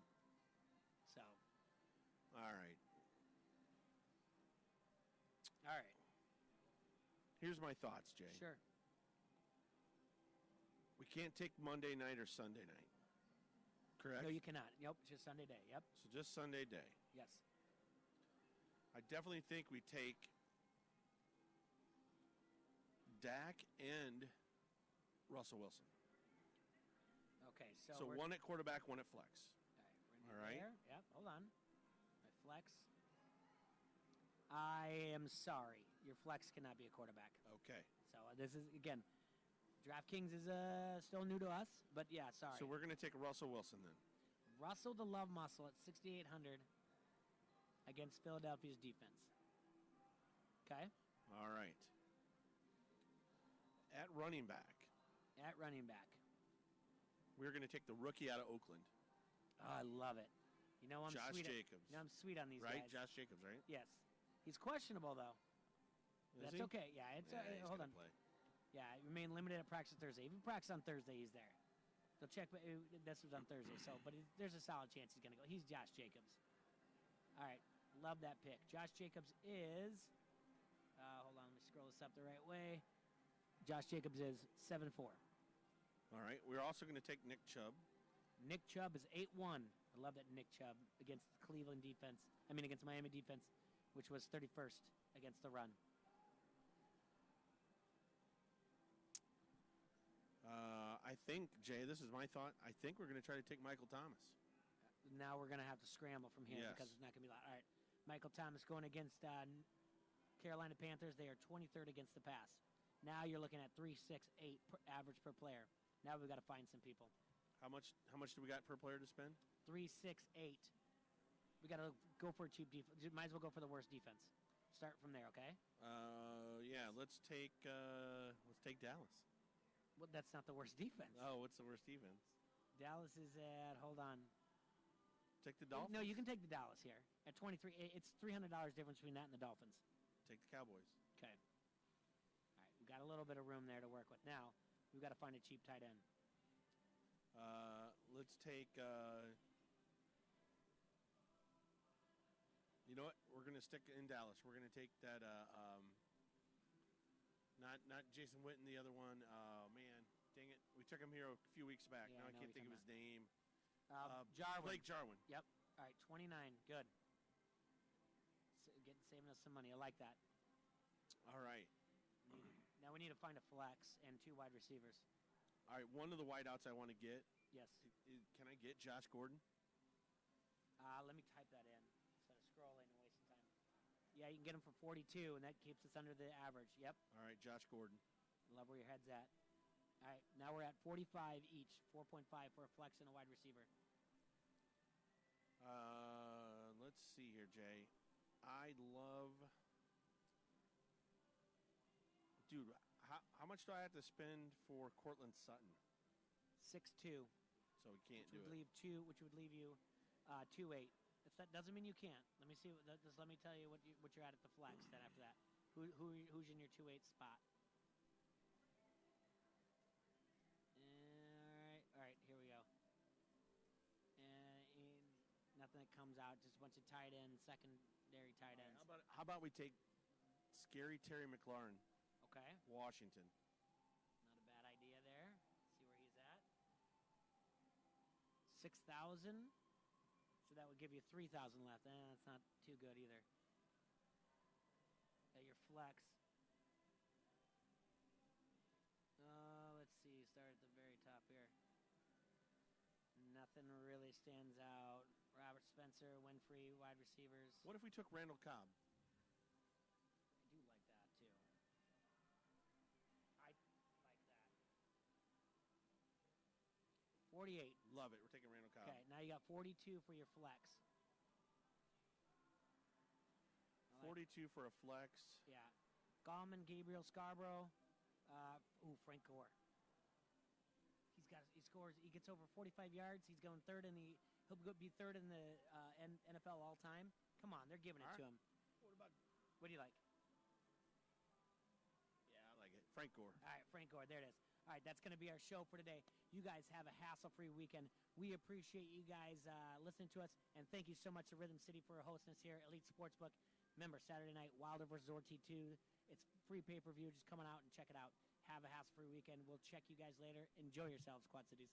So. All right. All right. Here's my thoughts, Jay. Sure. We can't take Monday night or Sunday night. Correct? No, you cannot. Nope, just Sunday day. Yep. So just Sunday day. Yes. I definitely think we take Dak and Russell Wilson. Okay, So one at quarterback, one at flex. All All right. right. Yep, hold on. My flex. I am sorry. Your flex cannot be a quarterback. Okay. So this is, again, DraftKings is still new to us, but yeah, sorry. So we're going to take Russell Wilson then. Russell the Love Muscle at 6,800 against Philadelphia's defense. Okay? All right. At running back, At running back. we're going to take the rookie out of Oakland, Oh, I love it. You know I'm Josh sweet. Jacobs. You know I'm sweet on these Right? guys. Josh Jacobs, right? Yes. He's questionable though. Is That's he? okay. Yeah, it's Yeah, he's hold gonna on. Play. Yeah, remain limited at practice Thursday. If he practices on Thursday, he's there. They'll check, but this was on Thursday, so there's a solid chance he's going to go. He's Josh Jacobs. All right, love that pick. Josh Jacobs is, hold on, let me scroll this up the right way. Josh Jacobs is 7-4. All right. We're also going to take Nick Chubb. Nick Chubb is 8-1. I love that Nick Chubb against Cleveland defense. Against Miami defense, which was 31st against the run. I think, Jay, this is my thought. I think we're going to try to take Michael Thomas. Now we're going to have to scramble from here Yes. because it's not going to be loud. All right, Michael Thomas going against Carolina Panthers. They are 23rd against the pass. Now you're looking at 3.68 average per player. Now we've got to find some people. How much do we got per player to spend? 3.68. We got to go for a cheap defense. Might as well go for the worst defense. Start from there, okay? Yeah, let's take Dallas. Well, that's not the worst defense. Oh, what's the worst defense? Dallas is at, hold on. Take the Dolphins. No, you can take the Dallas here. At 23, it's $300 difference between that and the Dolphins. Take the Cowboys. Okay. All right, we've got a little bit of room there to work with. Now, we've got to find a cheap tight end. Let's take. You know what? We're going to stick in Dallas. We're going to take that. Not Jason Witten, the other one. Oh man, dang it! We took him here a few weeks back. Yeah, now I I know can't who think of you're his name. Jarwin. Blake Jarwin. Yep. All right, 29. Good. Saving us some money. I like that. All right. Now we need to find a flex and 2 wide receivers. All right. One of the wideouts I want to get. Yes. Can I get Josh Gordon? Let me type that in instead of scrolling and wasting time. Yeah, you can get them for 42, and that keeps us under the average. Yep. All right, Josh Gordon. Love where your head's at. All right, now we're at 45 each, 4.5 for a flex and a wide receiver. Let's see here, Jay. I love... Dude, how much do I have to spend for Cortland Sutton? 6'2", So we can't do which would it. leave two, which would leave you 2.8. If that doesn't mean you can't. Let me see. Just let me tell you what you're at the flex. Then after that, who's in your 2.8 spot? All right. Here we go. And nothing that comes out. Just a bunch of tight ends, secondary tight ends. How about we take Scary Terry McLaurin, Okay. Washington? Not a bad idea there. See where he's at. 6,000. So that would give you 3,000 left. That's not too good either. At your flex. Let's see. Start at the very top here. Nothing really stands out. Robert Spencer, Winfrey, wide receivers. What if we took Randall Cobb? I do like that too. I like that. 48. Love it. We're taking Randall Cobb. Okay, now you got 42 for your flex. I like- 42 for a flex. Yeah. Gallman, Gabriel Scarborough. Frank Gore. He gets over 45 yards. He's going third in the. He'll be third in the NFL all time. Come on, they're giving it to him. What do you like? Yeah, I like it. Frank Gore. All right, Frank Gore. There it is. All right, that's going to be our show for today. You guys have a hassle-free weekend. We appreciate you guys listening to us, and thank you so much to Rhythm City for hosting us here at Elite Sportsbook. Remember, Saturday night, Wilder versus Ortiz 2. It's free pay-per-view. Just come on out and check it out. Have a hassle-free weekend. We'll check you guys later. Enjoy yourselves, Quad Cities.